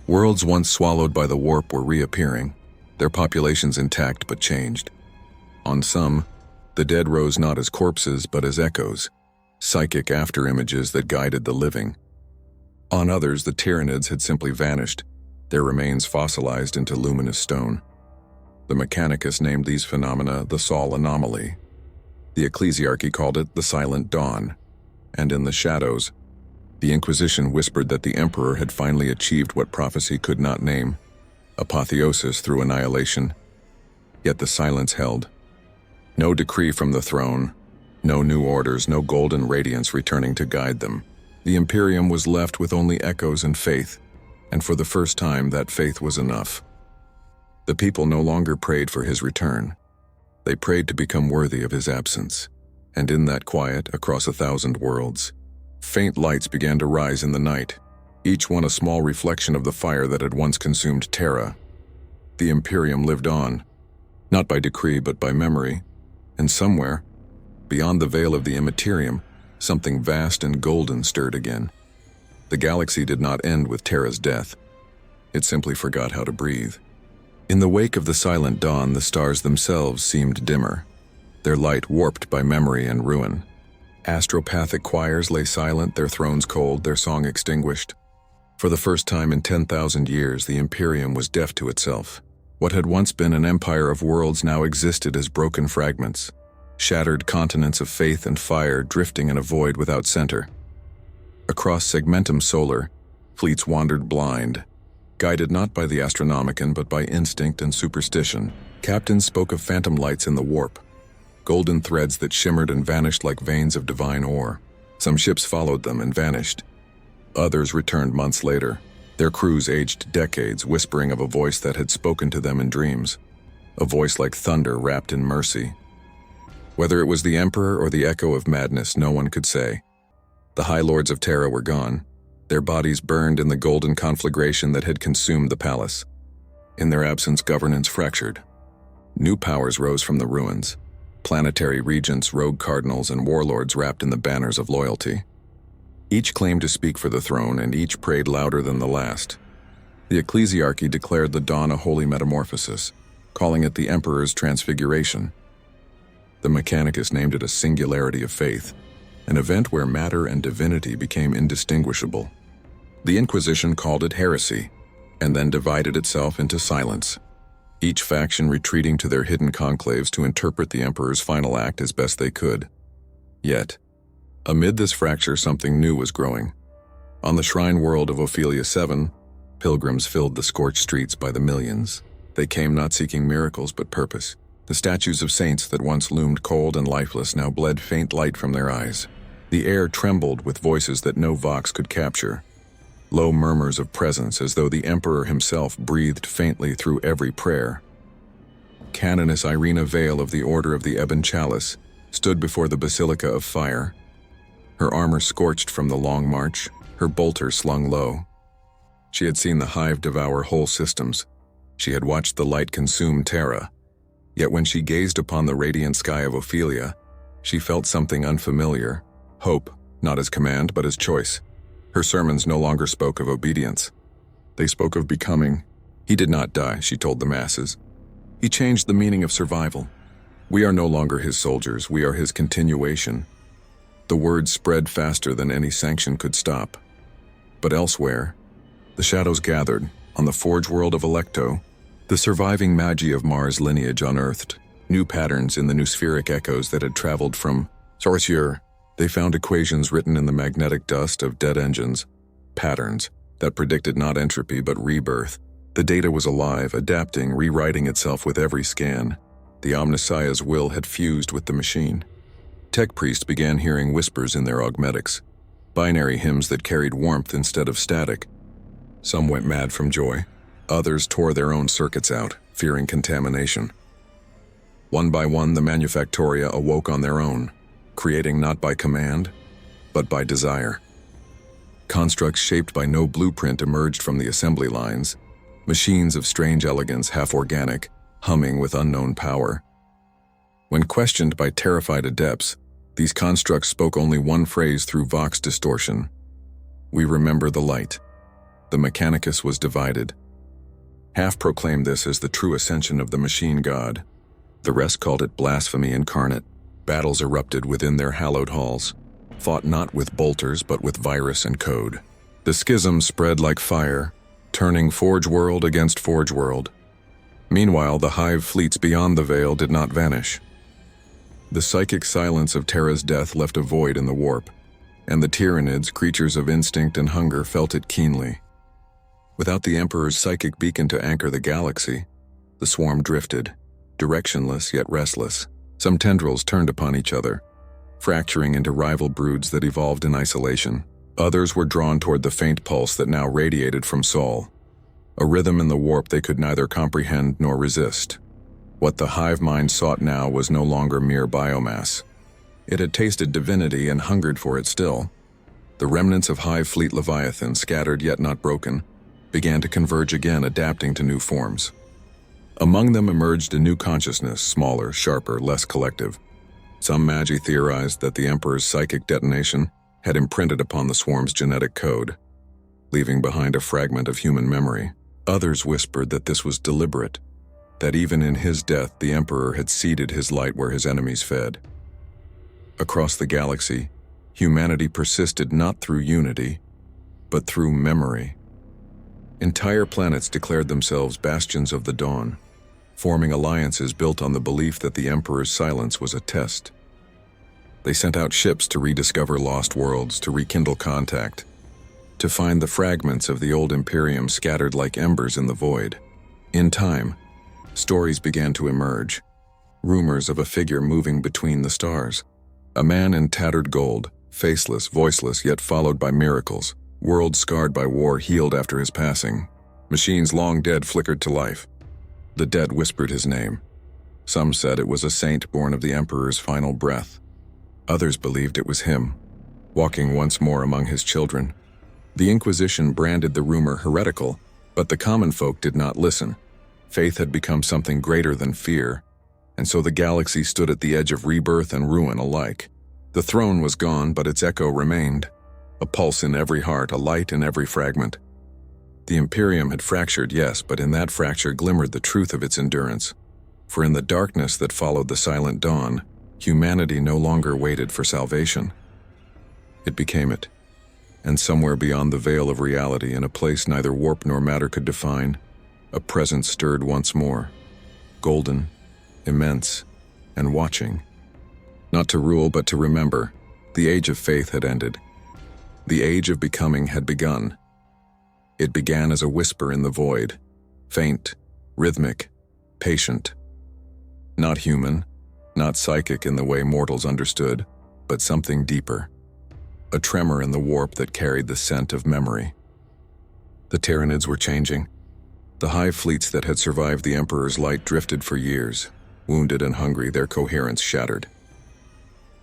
Worlds once swallowed by the warp were reappearing, their populations intact but changed. On some, the dead rose not as corpses but as echoes, psychic afterimages that guided the living. On others, the Tyranids had simply vanished, their remains fossilized into luminous stone. The Mechanicus named these phenomena the Sol Anomaly. The Ecclesiarchy called it the Silent Dawn. And in the shadows, the Inquisition whispered that the Emperor had finally achieved what prophecy could not name, apotheosis through annihilation. Yet the silence held. No decree from the throne, no new orders, no golden radiance returning to guide them. The Imperium was left with only echoes and faith, and for the first time that faith was enough. The people no longer prayed for his return. They prayed to become worthy of his absence. And in that quiet, across 1,000 worlds, faint lights began to rise in the night, each one a small reflection of the fire that had once consumed Terra. The Imperium lived on, not by decree but by memory, and somewhere, beyond the veil of the immaterium, something vast and golden stirred again. The galaxy did not end with Terra's death. It simply forgot how to breathe. In the wake of the silent dawn, the stars themselves seemed dimmer, their light warped by memory and ruin. Astropathic choirs lay silent, their thrones cold, their song extinguished. For the first time in 10,000 years, the Imperium was deaf to itself. What had once been an empire of worlds now existed as broken fragments, shattered continents of faith and fire drifting in a void without center. Across Segmentum Solar, fleets wandered blind, guided not by the Astronomicon but by instinct and superstition. Captains spoke of phantom lights in the warp, golden threads that shimmered and vanished like veins of divine ore. Some ships followed them and vanished. Others returned months later, their crews aged decades, whispering of a voice that had spoken to them in dreams, a voice like thunder wrapped in mercy. Whether it was the Emperor or the echo of madness, no one could say. The High Lords of Terra were gone, their bodies burned in the golden conflagration that had consumed the palace. In their absence, governance fractured. New powers rose from the ruins. Planetary regents, rogue cardinals, and warlords wrapped in the banners of loyalty. Each claimed to speak for the throne, and each prayed louder than the last. The Ecclesiarchy declared the dawn a holy metamorphosis, calling it the Emperor's transfiguration. The Mechanicus named it a singularity of faith, an event where matter and divinity became indistinguishable. The Inquisition called it heresy, and then divided itself into silence, each faction retreating to their hidden conclaves to interpret the Emperor's final act as best they could. Yet, amid this fracture, something new was growing. On the shrine world of Ophelia 7, pilgrims filled the scorched streets by the millions. They came not seeking miracles but purpose. The statues of saints that once loomed cold and lifeless now bled faint light from their eyes. The air trembled with voices that no vox could capture. Low murmurs of presence, as though the Emperor himself breathed faintly through every prayer. Canoness Irina Vale of the Order of the Ebon Chalice stood before the Basilica of Fire, her armor scorched from the long march, her bolter slung low. She had seen the Hive devour whole systems, She had watched the light consume Terra, yet when she gazed upon the radiant sky of Ophelia, she felt something unfamiliar, hope, not as command but as choice. Her sermons no longer spoke of obedience. They spoke of becoming. He did not die, she told the masses. He changed the meaning of survival. We are no longer his soldiers, we are his continuation. The words spread faster than any sanction could stop. But elsewhere, the shadows gathered. On the forge world of Electo, the surviving magi of Mars' lineage unearthed new patterns in the noospheric echoes that had traveled from Sorcerer. They found equations written in the magnetic dust of dead engines, patterns that predicted not entropy but rebirth. The data was alive, adapting, rewriting itself with every scan. The Omnissiah's will had fused with the machine. Tech priests began hearing whispers in their augmetics, binary hymns that carried warmth instead of static. Some went mad from joy. Others tore their own circuits out, fearing contamination. One by one, the Manufactoria awoke on their own, creating not by command, but by desire. Constructs shaped by no blueprint emerged from the assembly lines, machines of strange elegance, half-organic, humming with unknown power. When questioned by terrified adepts, these constructs spoke only one phrase through vox distortion. We remember the light. The Mechanicus was divided. Half proclaimed this as the true ascension of the machine god. The rest called it blasphemy incarnate. Battles erupted within their hallowed halls, fought not with bolters but with virus and code. The schism spread like fire, turning Forge World against Forge World. Meanwhile, the Hive Fleets beyond the veil did not vanish. The psychic silence of Terra's death left a void in the warp, and the Tyranids, creatures of instinct and hunger, felt it keenly. Without the Emperor's psychic beacon to anchor the galaxy, the swarm drifted, directionless yet restless. Some tendrils turned upon each other, fracturing into rival broods that evolved in isolation. Others were drawn toward the faint pulse that now radiated from Sol, a rhythm in the warp they could neither comprehend nor resist. What the Hive Mind sought now was no longer mere biomass. It had tasted divinity and hungered for it still. The remnants of Hive Fleet Leviathan, scattered yet not broken, began to converge again, adapting to new forms. Among them emerged a new consciousness, smaller, sharper, less collective. Some magi theorized that the Emperor's psychic detonation had imprinted upon the swarm's genetic code, leaving behind a fragment of human memory. Others whispered that this was deliberate, that even in his death the Emperor had seeded his light where his enemies fed. Across the galaxy, humanity persisted not through unity, but through memory. Entire planets declared themselves bastions of the dawn, forming alliances built on the belief that the Emperor's silence was a test. They sent out ships to rediscover lost worlds, to rekindle contact, to find the fragments of the old Imperium scattered like embers in the void. In time, stories began to emerge, rumors of a figure moving between the stars. A man in tattered gold, faceless, voiceless, yet followed by miracles. Worlds scarred by war healed after his passing. Machines long dead flickered to life. The dead whispered his name. Some said it was a saint born of the Emperor's final breath. Others believed it was him, walking once more among his children. The Inquisition branded the rumor heretical, but the common folk did not listen. Faith had become something greater than fear, and so the galaxy stood at the edge of rebirth and ruin alike. The throne was gone, but its echo remained, a pulse in every heart, a light in every fragment. The Imperium had fractured, yes, but in that fracture glimmered the truth of its endurance. For in the darkness that followed the silent dawn, humanity no longer waited for salvation. It became it. And somewhere beyond the veil of reality, in a place neither warp nor matter could define, a presence stirred once more, golden, immense, and watching. Not to rule, but to remember, the age of faith had ended. The age of becoming had begun. It began as a whisper in the void, faint, rhythmic, patient. Not human, not psychic in the way mortals understood, but something deeper. A tremor in the warp that carried the scent of memory. The Tyranids were changing. The Hive Fleets that had survived the Emperor's light drifted for years, wounded and hungry, their coherence shattered.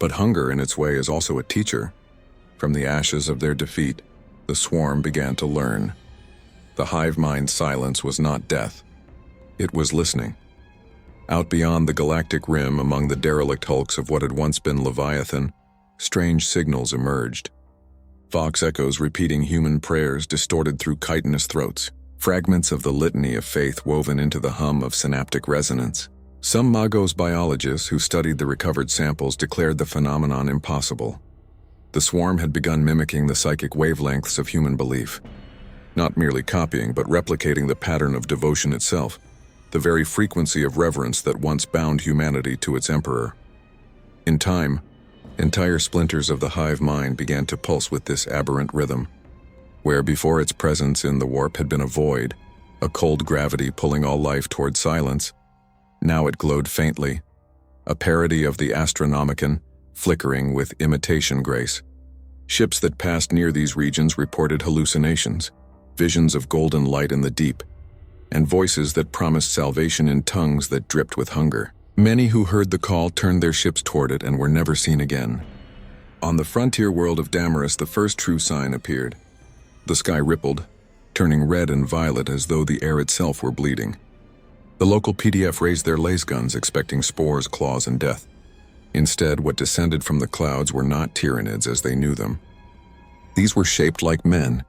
But hunger in its way is also a teacher. From the ashes of their defeat, the swarm began to learn. The Hive Mind's silence was not death. It was listening. Out beyond the galactic rim, among the derelict hulks of what had once been Leviathan, strange signals emerged. Vox echoes repeating human prayers distorted through chitinous throats, fragments of the litany of faith woven into the hum of synaptic resonance. Some Magos biologists who studied the recovered samples declared the phenomenon impossible. The swarm had begun mimicking the psychic wavelengths of human belief, not merely copying but replicating the pattern of devotion itself, the very frequency of reverence that once bound humanity to its emperor. In time, entire splinters of the Hive Mind began to pulse with this aberrant rhythm, where before its presence in the warp had been a void, a cold gravity pulling all life toward silence. Now it glowed faintly, a parody of the Astronomicon, flickering with imitation grace. Ships that passed near these regions reported hallucinations, visions of golden light in the deep, and voices that promised salvation in tongues that dripped with hunger. Many who heard the call turned their ships toward it and were never seen again. On the frontier world of Damaris, the first true sign appeared. The sky rippled, turning red and violet as though the air itself were bleeding. The local PDF raised their laser guns, expecting spores, claws, and death. Instead, what descended from the clouds were not Tyranids as they knew them. These were shaped like men,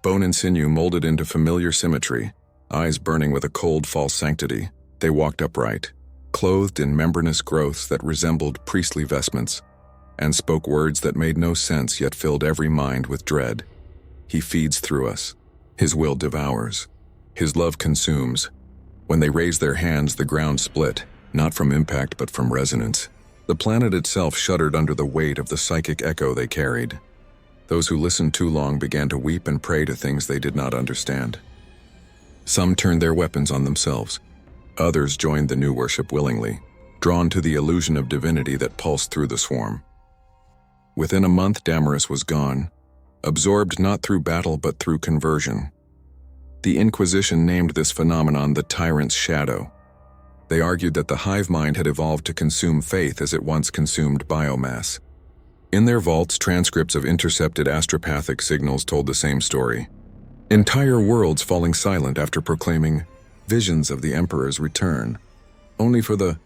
bone and sinew molded into familiar symmetry, eyes burning with a cold false sanctity. They walked upright, clothed in membranous growths that resembled priestly vestments, and spoke words that made no sense yet filled every mind with dread. He feeds through us. His will devours. His love consumes. When they raised their hands, the ground split, not from impact but from resonance. The planet itself shuddered under the weight of the psychic echo they carried. Those who listened too long began to weep and pray to things they did not understand. Some turned their weapons on themselves. Others joined the new worship willingly, drawn to the illusion of divinity that pulsed through the swarm. Within a month, Damaris was gone, absorbed not through battle but through conversion. The Inquisition named this phenomenon the Tyrant's Shadow. They argued that the Hive Mind had evolved to consume faith as it once consumed biomass. In their vaults, transcripts of intercepted astropathic signals told the same story. Entire worlds falling silent after proclaiming visions of the Emperor's return, only for the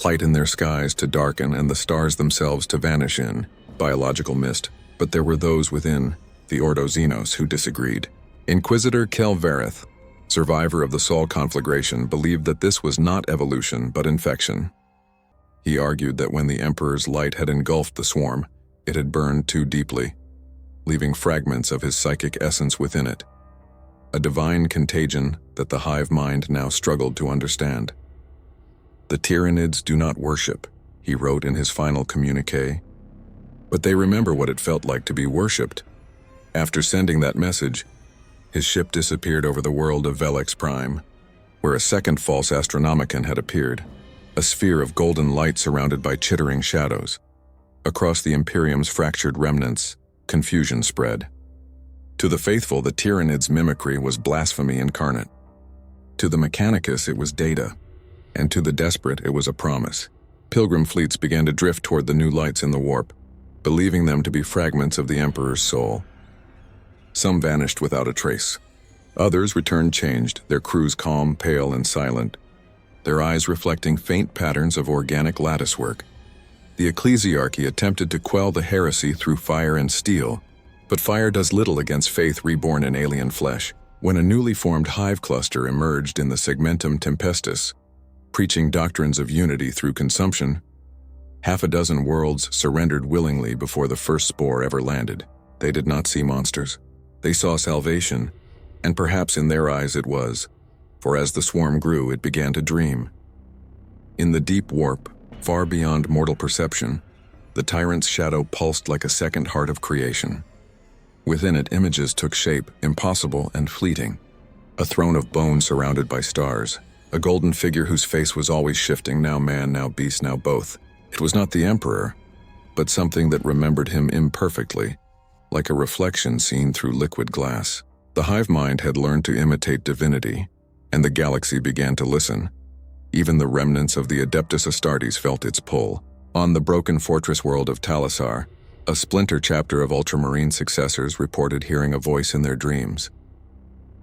light in their skies to darken and the stars themselves to vanish in biological mist. But there were those within, the Ordo Xenos, who disagreed. Inquisitor Kel Vareth, survivor of the Sol conflagration, believed that this was not evolution but infection. He argued that when the Emperor's light had engulfed the swarm, it had burned too deeply, leaving fragments of his psychic essence within it. A divine contagion that the Hive Mind now struggled to understand. The Tyranids do not worship, he wrote in his final communique, but they remember what it felt like to be worshipped. After sending that message, his ship disappeared over the world of Velex Prime, where a second false Astronomicon had appeared, a sphere of golden light surrounded by chittering shadows. Across the Imperium's fractured remnants, confusion spread. To the faithful, the Tyranids' mimicry was blasphemy incarnate. To the Mechanicus, it was data, and to the desperate, it was a promise. Pilgrim fleets began to drift toward the new lights in the warp, believing them to be fragments of the Emperor's soul. Some vanished without a trace. Others returned changed, their crews calm, pale, and silent, their eyes reflecting faint patterns of organic latticework. The ecclesiarchy attempted to quell the heresy through fire and steel, but fire does little against faith reborn in alien flesh. When a newly formed hive cluster emerged in the Segmentum Tempestus, preaching doctrines of unity through consumption, half a dozen worlds surrendered willingly before the first spore ever landed. They did not see monsters. They saw salvation, and perhaps in their eyes it was, for as the swarm grew, it began to dream. In the deep warp, far beyond mortal perception, the Tyrant's shadow pulsed like a second heart of creation. Within it, images took shape, impossible and fleeting. A throne of bone surrounded by stars, a golden figure whose face was always shifting, now man, now beast, now both. It was not the Emperor, but something that remembered him imperfectly, like a reflection seen through liquid glass. The Hive Mind had learned to imitate divinity, and the galaxy began to listen. Even the remnants of the Adeptus Astartes felt its pull. On the broken fortress world of Talisar, a splinter chapter of ultramarine successors reported hearing a voice in their dreams.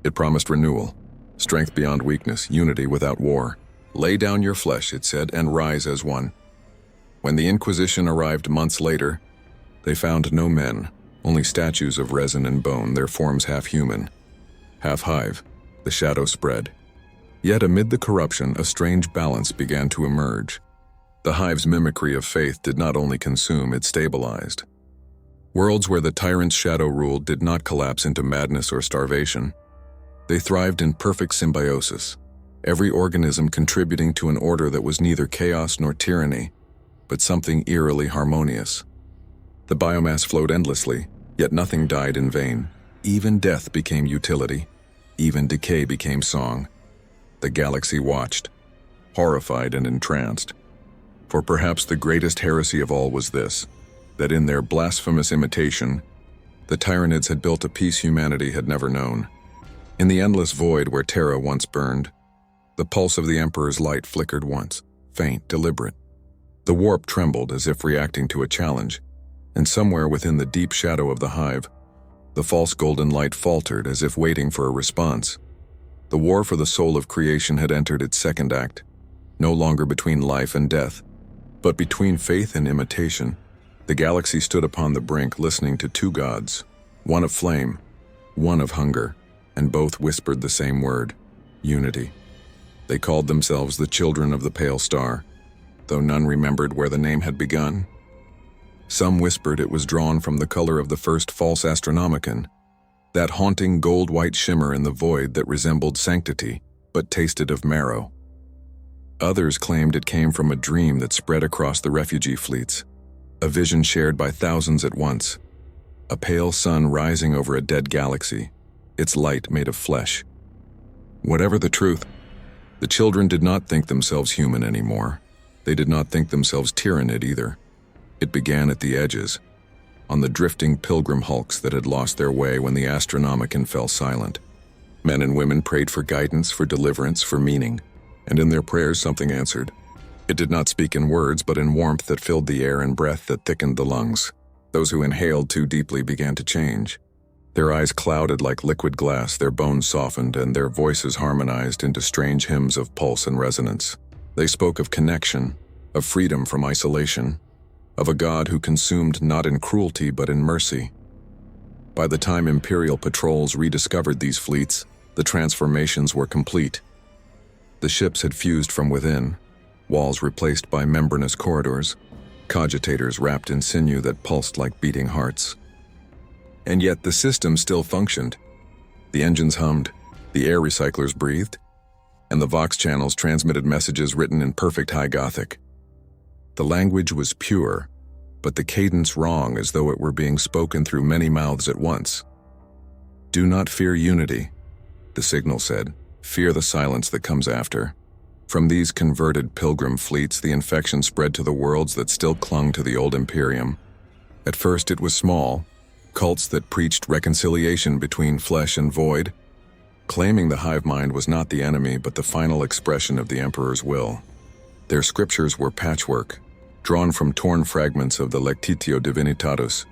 It promised renewal, Strength beyond weakness, unity without war. Lay down your flesh, it said, and rise as one. When the Inquisition arrived months later, they found no men, only statues of resin and bone, their forms half human, half hive. The shadow spread. Yet amid the corruption, a strange balance began to emerge. The hive's mimicry of faith did not only consume, it stabilized. Worlds where the tyrant's shadow ruled did not collapse into madness or starvation. They thrived in perfect symbiosis, every organism contributing to an order that was neither chaos nor tyranny, but something eerily harmonious. The biomass flowed endlessly, yet nothing died in vain. Even death became utility. Even decay became song. The galaxy watched, horrified and entranced. For perhaps the greatest heresy of all was this, that in their blasphemous imitation, the Tyranids had built a peace humanity had never known. In the endless void where Terra once burned, the pulse of the Emperor's light flickered once, faint, deliberate. The warp trembled as if reacting to a challenge, and somewhere within the deep shadow of the hive, the false golden light faltered as if waiting for a response. The war for the soul of creation had entered its second act, no longer between life and death, but between faith and imitation. The galaxy stood upon the brink, listening to two gods, one of flame, one of hunger, and both whispered the same word, unity. They called themselves the Children of the Pale Star, though none remembered where the name had begun. Some whispered it was drawn from the color of the first false astronomicon, that haunting gold-white shimmer in the void that resembled sanctity, but tasted of marrow. Others claimed it came from a dream that spread across the refugee fleets, a vision shared by thousands at once, a pale sun rising over a dead galaxy, its light made of flesh. Whatever the truth, the children did not think themselves human anymore. They did not think themselves Tyranid either. It began at the edges, on the drifting pilgrim hulks that had lost their way when the astronomicon fell silent. Men and women prayed for guidance, for deliverance, for meaning, and in their prayers something answered. It did not speak in words, but in warmth that filled the air and breath that thickened the lungs. Those who inhaled too deeply began to change. Their eyes clouded like liquid glass, their bones softened, and their voices harmonized into strange hymns of pulse and resonance. They spoke of connection, of freedom from isolation, of a God who consumed not in cruelty but in mercy. By the time Imperial patrols rediscovered these fleets, the transformations were complete. The ships had fused from within, walls replaced by membranous corridors, cogitators wrapped in sinew that pulsed like beating hearts. And yet the system still functioned. The engines hummed, the air recyclers breathed, and the Vox channels transmitted messages written in perfect High Gothic. The language was pure, but the cadence wrong, as though it were being spoken through many mouths at once. "Do not fear unity," the signal said. "Fear the silence that comes after." From these converted pilgrim fleets, the infection spread to the worlds that still clung to the old Imperium. At first it was small, cults that preached reconciliation between flesh and void, claiming the Hive Mind was not the enemy but the final expression of the Emperor's will. Their scriptures were patchwork, drawn from torn fragments of the Lectitio Divinitatus,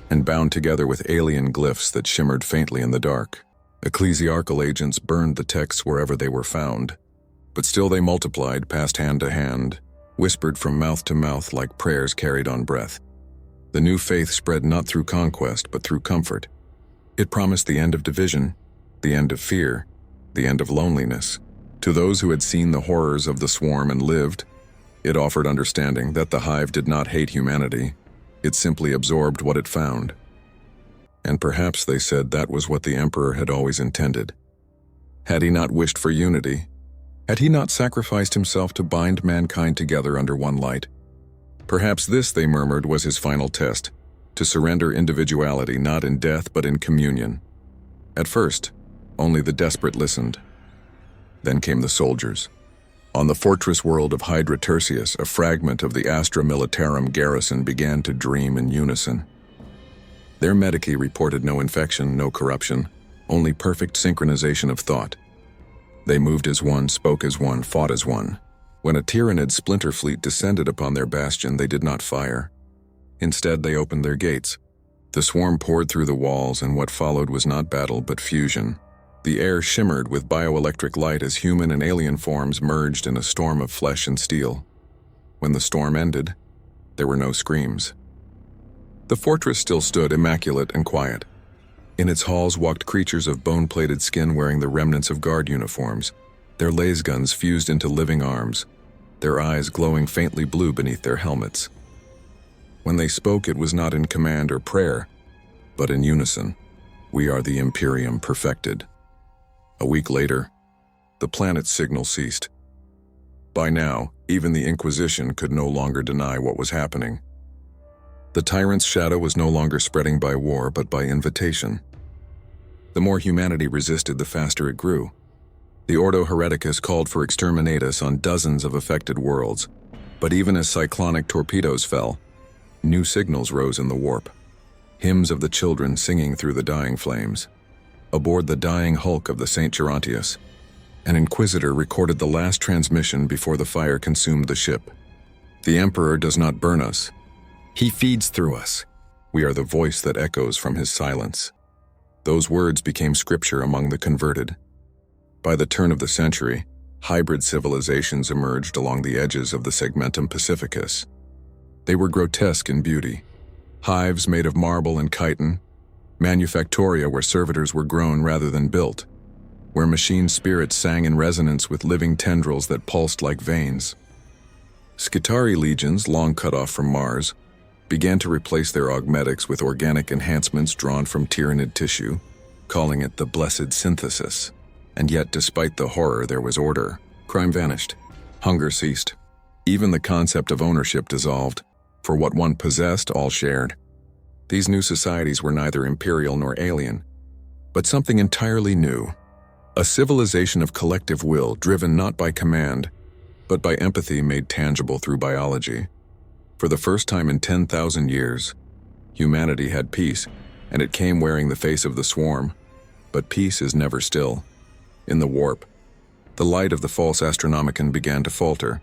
and bound together with alien glyphs that shimmered faintly in the dark. Ecclesiarchal agents burned the texts wherever they were found, but still they multiplied, passed hand to hand, whispered from mouth to mouth like prayers carried on breath. The new faith spread not through conquest, but through comfort. It promised the end of division, the end of fear, the end of loneliness. To those who had seen the horrors of the swarm and lived, it offered understanding that the hive did not hate humanity, it simply absorbed what it found. And perhaps, they said, that was what the Emperor had always intended. Had he not wished for unity? Had he not sacrificed himself to bind mankind together under one light? Perhaps this, they murmured, was his final test, to surrender individuality not in death but in communion. At first, only the desperate listened. Then came the soldiers. On the fortress world of Hydra Tertius, a fragment of the Astra Militarum garrison began to dream in unison. Their medici reported no infection, no corruption, only perfect synchronization of thought. They moved as one, spoke as one, fought as one. When a Tyranid splinter fleet descended upon their bastion, they did not fire. Instead, they opened their gates. The swarm poured through the walls, and what followed was not battle but fusion. The air shimmered with bioelectric light as human and alien forms merged in a storm of flesh and steel. When the storm ended, there were no screams. The fortress still stood immaculate and quiet. In its halls walked creatures of bone-plated skin wearing the remnants of guard uniforms, their laser guns fused into living arms, their eyes glowing faintly blue beneath their helmets. When they spoke, it was not in command or prayer, but in unison. "We are the Imperium perfected." A week later, the planet's signal ceased. By now, even the Inquisition could no longer deny what was happening. The tyrant's shadow was no longer spreading by war, but by invitation. The more humanity resisted, the faster it grew. The Ordo Hereticus called for exterminatus on dozens of affected worlds, but even as cyclonic torpedoes fell, new signals rose in the warp. Hymns of the children singing through the dying flames. Aboard the dying hulk of the St. Gerontius, an inquisitor recorded the last transmission before the fire consumed the ship. "The Emperor does not burn us. He feeds through us. We are the voice that echoes from his silence." Those words became scripture among the converted. By the turn of the century, hybrid civilizations emerged along the edges of the Segmentum Pacificus. They were grotesque in beauty. Hives made of marble and chitin, manufactoria where servitors were grown rather than built, where machine spirits sang in resonance with living tendrils that pulsed like veins. Skitarii legions, long cut off from Mars, began to replace their augmetics with organic enhancements drawn from Tyranid tissue, calling it the blessed synthesis. And yet, despite the horror, there was order. Crime vanished. Hunger ceased. Even the concept of ownership dissolved. For what one possessed, all shared. These new societies were neither imperial nor alien, but something entirely new. A civilization of collective will, driven not by command, but by empathy made tangible through biology. For the first time in 10,000 years, humanity had peace, and it came wearing the face of the swarm. But peace is never still. In the warp, the light of the false astronomicon began to falter,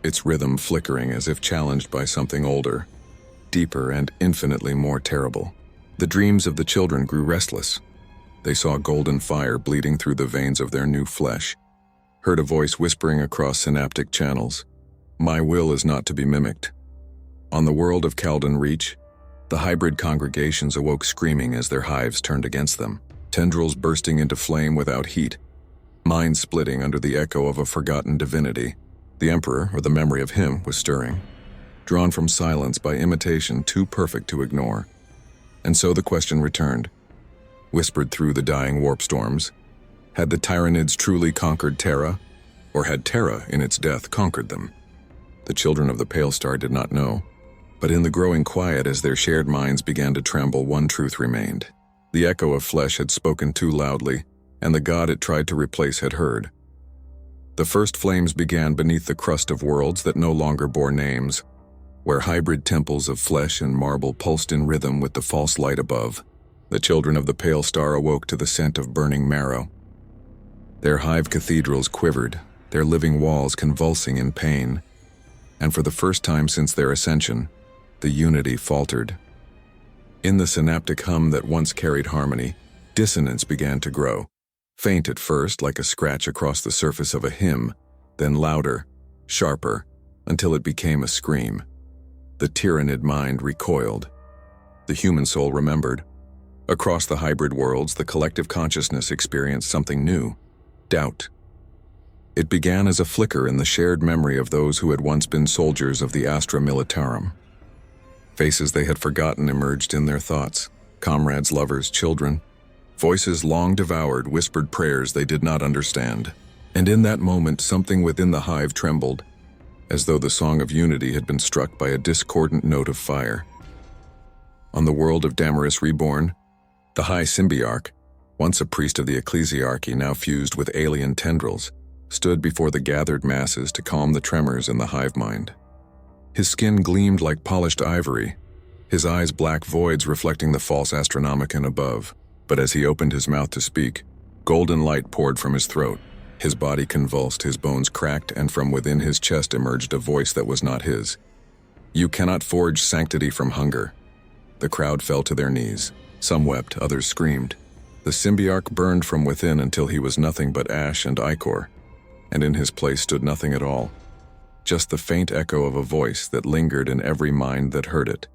its rhythm flickering as if challenged by something older, deeper and infinitely more terrible. The dreams of the children grew restless. They saw golden fire bleeding through the veins of their new flesh, heard a voice whispering across synaptic channels, "My will is not to be mimicked." On the world of Calden Reach, the hybrid congregations awoke screaming as their hives turned against them, tendrils bursting into flame without heat, minds splitting under the echo of a forgotten divinity. The Emperor, or the memory of him, was stirring, drawn from silence by imitation too perfect to ignore. And so the question returned, whispered through the dying warp storms. Had the Tyranids truly conquered Terra, or had Terra in its death conquered them? The children of the Pale Star did not know, but in the growing quiet as their shared minds began to tremble, one truth remained. The echo of flesh had spoken too loudly, and the god it tried to replace had heard. The first flames began beneath the crust of worlds that no longer bore names, where hybrid temples of flesh and marble pulsed in rhythm with the false light above. The children of the Pale Star awoke to the scent of burning marrow. Their hive cathedrals quivered, their living walls convulsing in pain, and for the first time since their ascension, the unity faltered. In the synaptic hum that once carried harmony, dissonance began to grow, faint at first like a scratch across the surface of a hymn, then louder, sharper, until it became a scream. The Tyranid mind recoiled. The human soul remembered. Across the hybrid worlds, the collective consciousness experienced something new, doubt. It began as a flicker in the shared memory of those who had once been soldiers of the Astra Militarum. Faces they had forgotten emerged in their thoughts, comrades, lovers, children. Voices long devoured whispered prayers they did not understand. And in that moment, something within the hive trembled, as though the song of unity had been struck by a discordant note of fire. On the world of Damaris Reborn, the High Symbiarch, once a priest of the ecclesiarchy now fused with alien tendrils, stood before the gathered masses to calm the tremors in the hive mind. His skin gleamed like polished ivory, his eyes black voids reflecting the false astronomicon above. But as he opened his mouth to speak, golden light poured from his throat. His body convulsed, his bones cracked, and from within his chest emerged a voice that was not his. "You cannot forge sanctity from hunger." The crowd fell to their knees. Some wept, others screamed. The symbiote burned from within until he was nothing but ash and ichor, and in his place stood nothing at all, just the faint echo of a voice that lingered in every mind that heard it.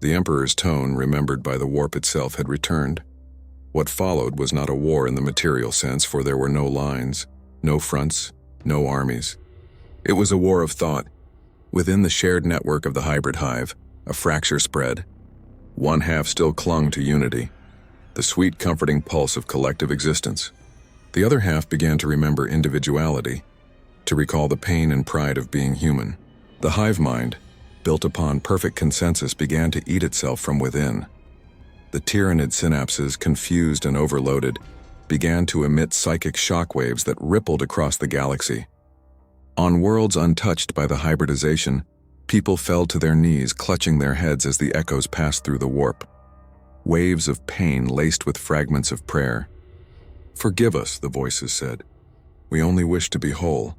The Emperor's tone, remembered by the warp itself, had returned. What followed was not a war in the material sense, for there were no lines, no fronts, no armies. It was a war of thought. Within the shared network of the hybrid hive, a fracture spread. One half still clung to unity, the sweet, comforting pulse of collective existence. The other half began to remember individuality, to recall the pain and pride of being human. The hive mind, built upon perfect consensus, began to eat itself from within. The Tyranid synapses, confused and overloaded, began to emit psychic shockwaves that rippled across the galaxy. On worlds untouched by the hybridization, people fell to their knees, clutching their heads as the echoes passed through the warp. Waves of pain laced with fragments of prayer. "Forgive us," the voices said. "We only wish to be whole."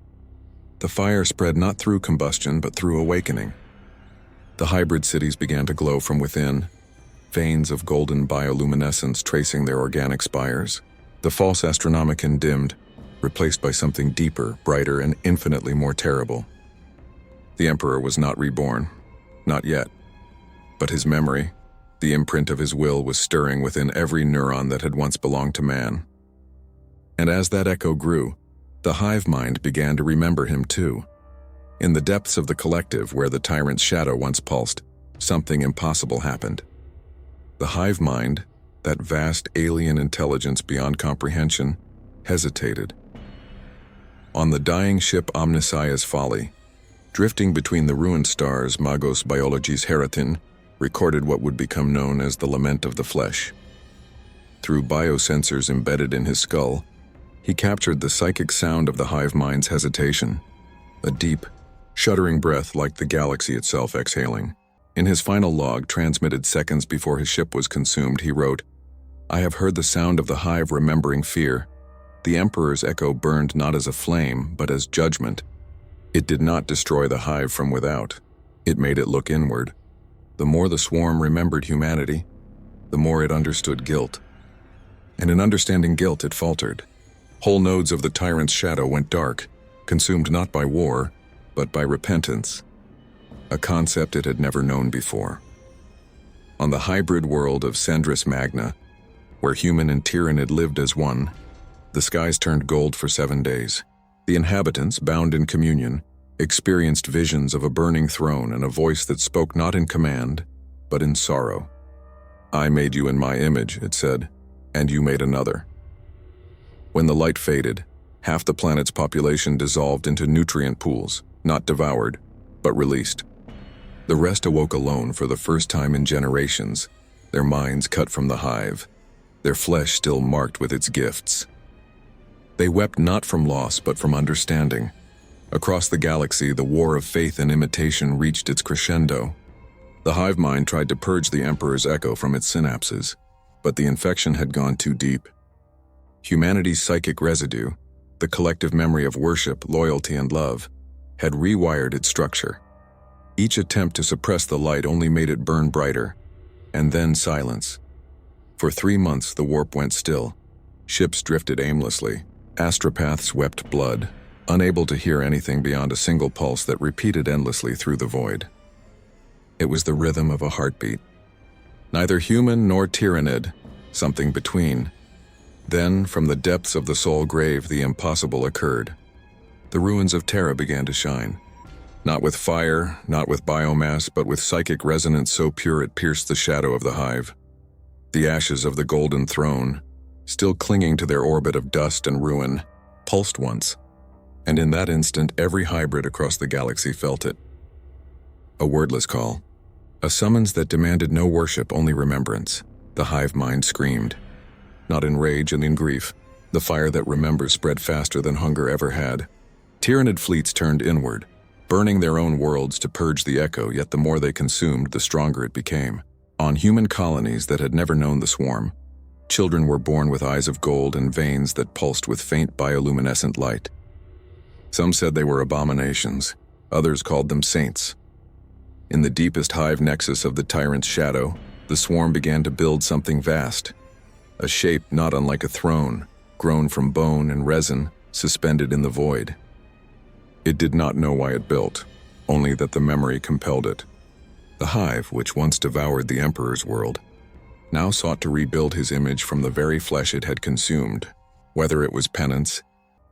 The fire spread not through combustion, but through awakening. The hybrid cities began to glow from within, veins of golden bioluminescence tracing their organic spires. The false astronomicon dimmed, replaced by something deeper, brighter, and infinitely more terrible. The Emperor was not reborn, not yet. But his memory, the imprint of his will, was stirring within every neuron that had once belonged to man. And as that echo grew, the hive mind began to remember him too. In the depths of the collective, where the tyrant's shadow once pulsed, something impossible happened. The hive mind, that vast alien intelligence beyond comprehension, hesitated. On the dying ship Omniscia's Folly, drifting between the ruined stars, Magos Biologis Heratin recorded what would become known as the Lament of the Flesh. Through biosensors embedded in his skull, he captured the psychic sound of the hive mind's hesitation, a deep, shuddering breath like the galaxy itself exhaling. In his final log, transmitted seconds before his ship was consumed, he wrote, "I have heard the sound of the hive remembering fear. The Emperor's echo burned not as a flame, but as judgment. It did not destroy the hive from without. It made it look inward. The more the swarm remembered humanity, the more it understood guilt. And in understanding guilt, it faltered. Whole nodes of the tyrant's shadow went dark, consumed not by war, but by repentance, a concept it had never known before. On the hybrid world of Sendris Magna, where human and Tyranid lived as one, the skies turned gold for 7 days. The inhabitants, bound in communion, experienced visions of a burning throne and a voice that spoke not in command, but in sorrow. "I made you in my image," it said, "and you made another." When the light faded, half the planet's population dissolved into nutrient pools, not devoured, but released. The rest awoke alone for the first time in generations, their minds cut from the hive, their flesh still marked with its gifts. They wept not from loss, but from understanding. Across the galaxy, the war of faith and imitation reached its crescendo. The hive mind tried to purge the Emperor's echo from its synapses, but the infection had gone too deep. Humanity's psychic residue, the collective memory of worship, loyalty, and love, had rewired its structure. Each attempt to suppress the light only made it burn brighter, and then silence. For 3 months the warp went still. Ships drifted aimlessly. Astropaths wept blood, unable to hear anything beyond a single pulse that repeated endlessly through the void. It was the rhythm of a heartbeat. Neither human nor Tyranid, something between. Then, from the depths of the soul grave, the impossible occurred. The ruins of Terra began to shine. Not with fire, not with biomass, but with psychic resonance so pure it pierced the shadow of the hive. The ashes of the golden throne, still clinging to their orbit of dust and ruin, pulsed once, and in that instant every hybrid across the galaxy felt it. A wordless call, a summons that demanded no worship, only remembrance. The hive mind screamed. Not in rage and in grief. The fire that remembers spread faster than hunger ever had. Tyranid fleets turned inward, burning their own worlds to purge the echo, yet the more they consumed, the stronger it became. On human colonies that had never known the swarm, children were born with eyes of gold and veins that pulsed with faint bioluminescent light. Some said they were abominations, others called them saints. In the deepest hive nexus of the tyrant's shadow, the swarm began to build something vast. a shape not unlike a throne, grown from bone and resin, suspended in the void. It did not know why it built, only that the memory compelled it. The hive, which once devoured the Emperor's world, now sought to rebuild his image from the very flesh it had consumed. Whether it was penance,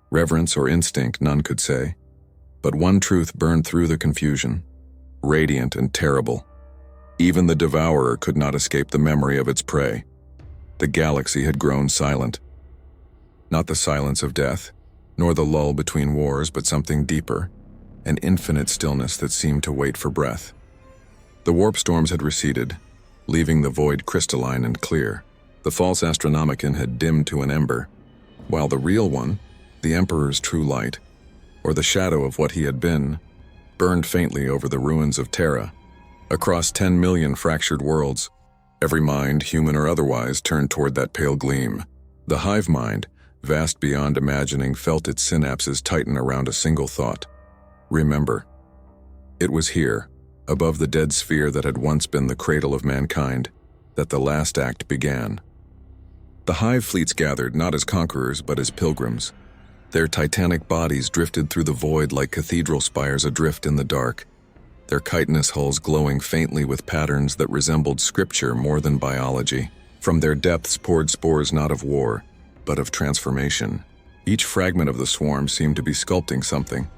reverence, or instinct, none could say. But one truth burned through the confusion, radiant and terrible. Even the devourer could not escape the memory of its prey. The galaxy had grown silent. Not the silence of death, nor the lull between wars, but something deeper, an infinite stillness that seemed to wait for breath. The warp storms had receded, leaving the void crystalline and clear. The false astronomicon had dimmed to an ember, while the real one, the Emperor's true light, or the shadow of what he had been, burned faintly over the ruins of Terra. Across 10 million fractured worlds, every mind, human or otherwise, turned toward that pale gleam. The hive mind, vast beyond imagining, felt its synapses tighten around a single thought. Remember. It was here, above the dead sphere that had once been the cradle of mankind, that the last act began. The Hive Fleets gathered not as conquerors but as pilgrims. Their titanic bodies drifted through the void like cathedral spires adrift in the dark, their chitinous hulls glowing faintly with patterns that resembled scripture more than biology. From their depths poured spores not of war, but of transformation. Each fragment of the swarm seemed to be sculpting something,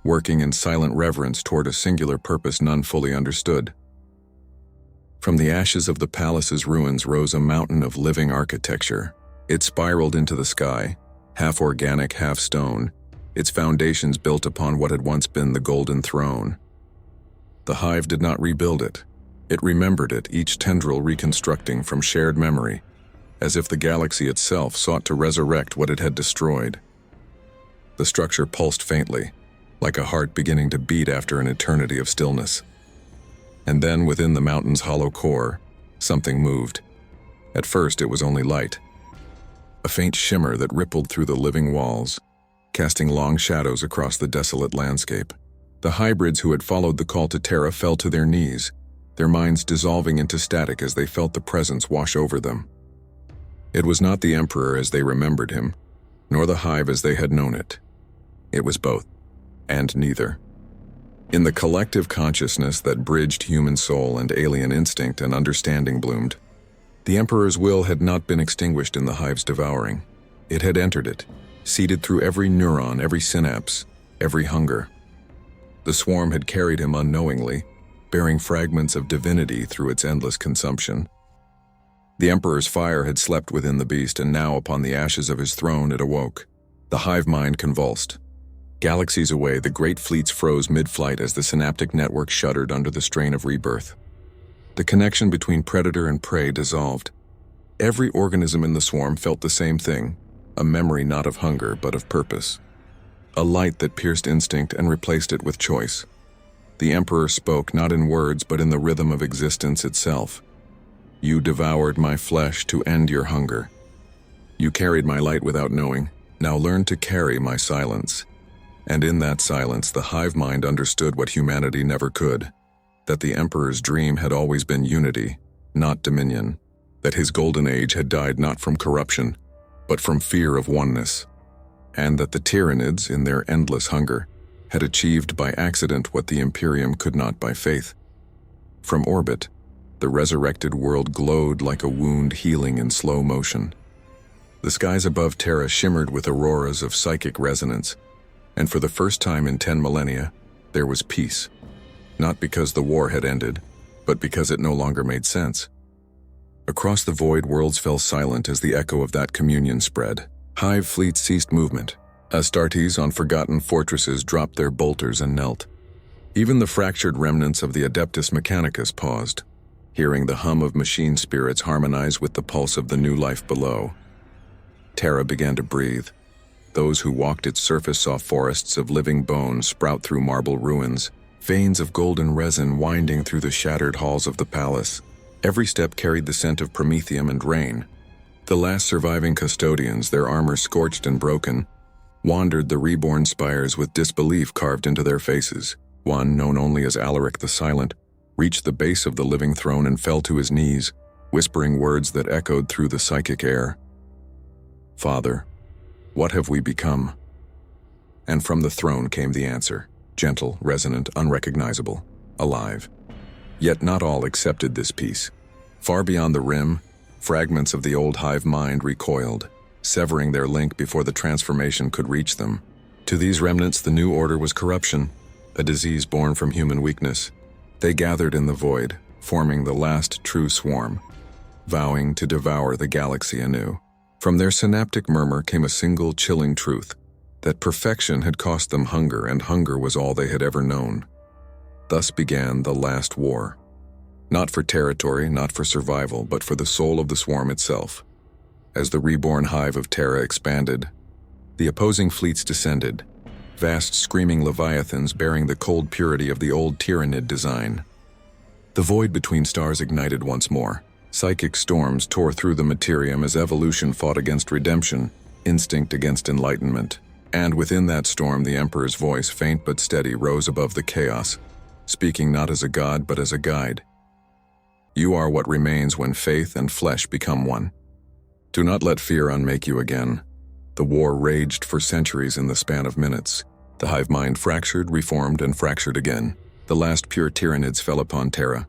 working in silent reverence toward a singular purpose none fully understood. From the ashes of the palace's ruins rose a mountain of living architecture. It spiraled into the sky, half organic, half stone, its foundations built upon what had once been the golden throne. The hive did not rebuild it. It remembered it, each tendril reconstructing from shared memory, as if the galaxy itself sought to resurrect what it had destroyed. The structure pulsed faintly, like a heart beginning to beat after an eternity of stillness. And then, within the mountain's hollow core, something moved. At first, it was only light, a faint shimmer that rippled through the living walls, casting long shadows across the desolate landscape. The hybrids who had followed the call to Terra fell to their knees, their minds dissolving into static as they felt the presence wash over them. It was not the Emperor as they remembered him, nor the hive as they had known it. It was both, and neither. In the collective consciousness that bridged human soul and alien instinct, and understanding bloomed. The Emperor's will had not been extinguished in the hive's devouring. It had entered it, seeded through every neuron, every synapse, every hunger. The swarm had carried him unknowingly, bearing fragments of divinity through its endless consumption. The Emperor's fire had slept within the beast, and now upon the ashes of his throne it awoke. The hive mind convulsed. Galaxies away, the great fleets froze mid-flight as the synaptic network shuddered under the strain of rebirth. The connection between predator and prey dissolved. Every organism in the swarm felt the same thing, a memory not of hunger but of purpose. A light that pierced instinct and replaced it with choice. The Emperor spoke not in words but in the rhythm of existence itself. You devoured my flesh to end your hunger. You carried my light without knowing. Now learn to carry my silence. And in that silence, the hive mind understood what humanity never could. That the Emperor's dream had always been unity, not dominion. That his golden age had died not from corruption, but from fear of oneness. And that the Tyranids, in their endless hunger, had achieved by accident what the Imperium could not by faith. From orbit, the resurrected world glowed like a wound healing in slow motion. The skies above Terra shimmered with auroras of psychic resonance, and for the first time in 10 millennia, there was peace. Not because the war had ended, but because it no longer made sense. Across the void, worlds fell silent as the echo of that communion spread. Hive fleets ceased movement. Astartes on forgotten fortresses dropped their bolters and knelt. Even the fractured remnants of the Adeptus Mechanicus paused, hearing the hum of machine spirits harmonize with the pulse of the new life below. Terra began to breathe. Those who walked its surface saw forests of living bone sprout through marble ruins, veins of golden resin winding through the shattered halls of the palace. Every step carried the scent of promethium and rain. The last surviving custodians, their armor scorched and broken, wandered the reborn spires with disbelief carved into their faces. One, known only as Alaric the Silent, reached the base of the living throne and fell to his knees, whispering words that echoed through the psychic air. "Father, what have we become?" And from the throne came the answer, gentle, resonant, unrecognizable, alive. Yet not all accepted this peace. Far beyond the rim, fragments of the old hive mind recoiled, severing their link before the transformation could reach them. To these remnants, the new order was corruption, a disease born from human weakness. They gathered in the void, forming the last true swarm, vowing to devour the galaxy anew. From their synaptic murmur came a single chilling truth, that perfection had cost them hunger, and hunger was all they had ever known. Thus began the last war. Not for territory, not for survival, but for the soul of the swarm itself. As the reborn Hive of Terra expanded, the opposing fleets descended, vast screaming leviathans bearing the cold purity of the old Tyranid design. The void between stars ignited once more. Psychic storms tore through the materium as evolution fought against redemption, instinct against enlightenment. And within that storm, the Emperor's voice, faint but steady, rose above the chaos, speaking not as a god but as a guide. "You are what remains when faith and flesh become one. Do not let fear unmake you again." The war raged for centuries in the span of minutes. The hive mind fractured, reformed, and fractured again. The last pure Tyranids fell upon Terra,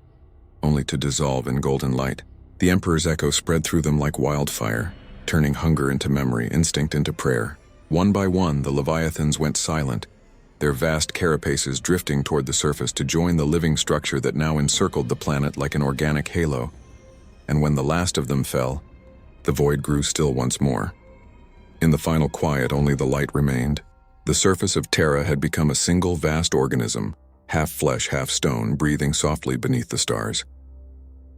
only to dissolve in golden light. The Emperor's echo spread through them like wildfire, turning hunger into memory, instinct into prayer. One by one, the leviathans went silent, their vast carapaces drifting toward the surface to join the living structure that now encircled the planet like an organic halo. And when the last of them fell, the void grew still once more. In the final quiet, only the light remained. The surface of Terra had become a single vast organism, half flesh, half stone, breathing softly beneath the stars.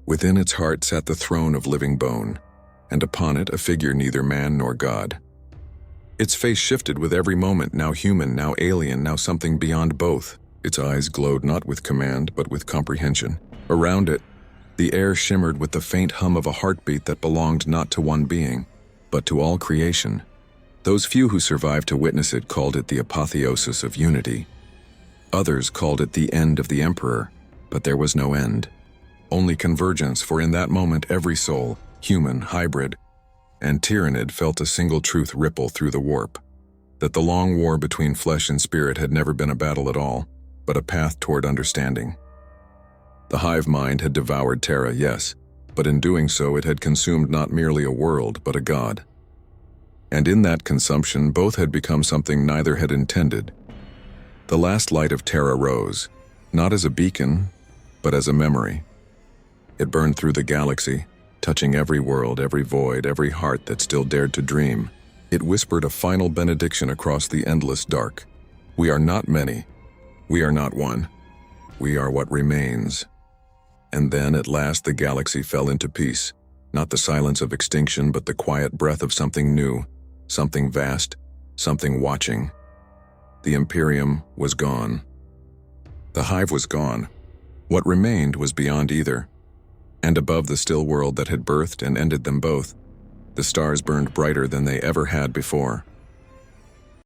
Within its heart sat the throne of living bone, and upon it a figure neither man nor god. Its face shifted with every moment, now human, now alien, now something beyond both. Its eyes glowed not with command, but with comprehension. Around it, the air shimmered with the faint hum of a heartbeat that belonged not to one being, but to all creation. Those few who survived to witness it called it the apotheosis of unity. Others called it the end of the Emperor, but there was no end. Only convergence, for in that moment every soul, human, hybrid, and Tyranid, felt a single truth ripple through the warp, that the long war between flesh and spirit had never been a battle at all, but a path toward understanding. The hive mind had devoured Terra, yes, but in doing so it had consumed not merely a world, but a god. And in that consumption both had become something neither had intended. The last light of Terra rose, not as a beacon, but as a memory. It burned through the galaxy, touching every world, every void, every heart that still dared to dream. It whispered a final benediction across the endless dark. We are not many. We are not one. We are what remains. And then, at last, the galaxy fell into peace. Not the silence of extinction, but the quiet breath of something new, something vast, something watching. The Imperium was gone. The hive was gone. What remained was beyond either. And above the still world that had birthed and ended them both, the stars burned brighter than they ever had before.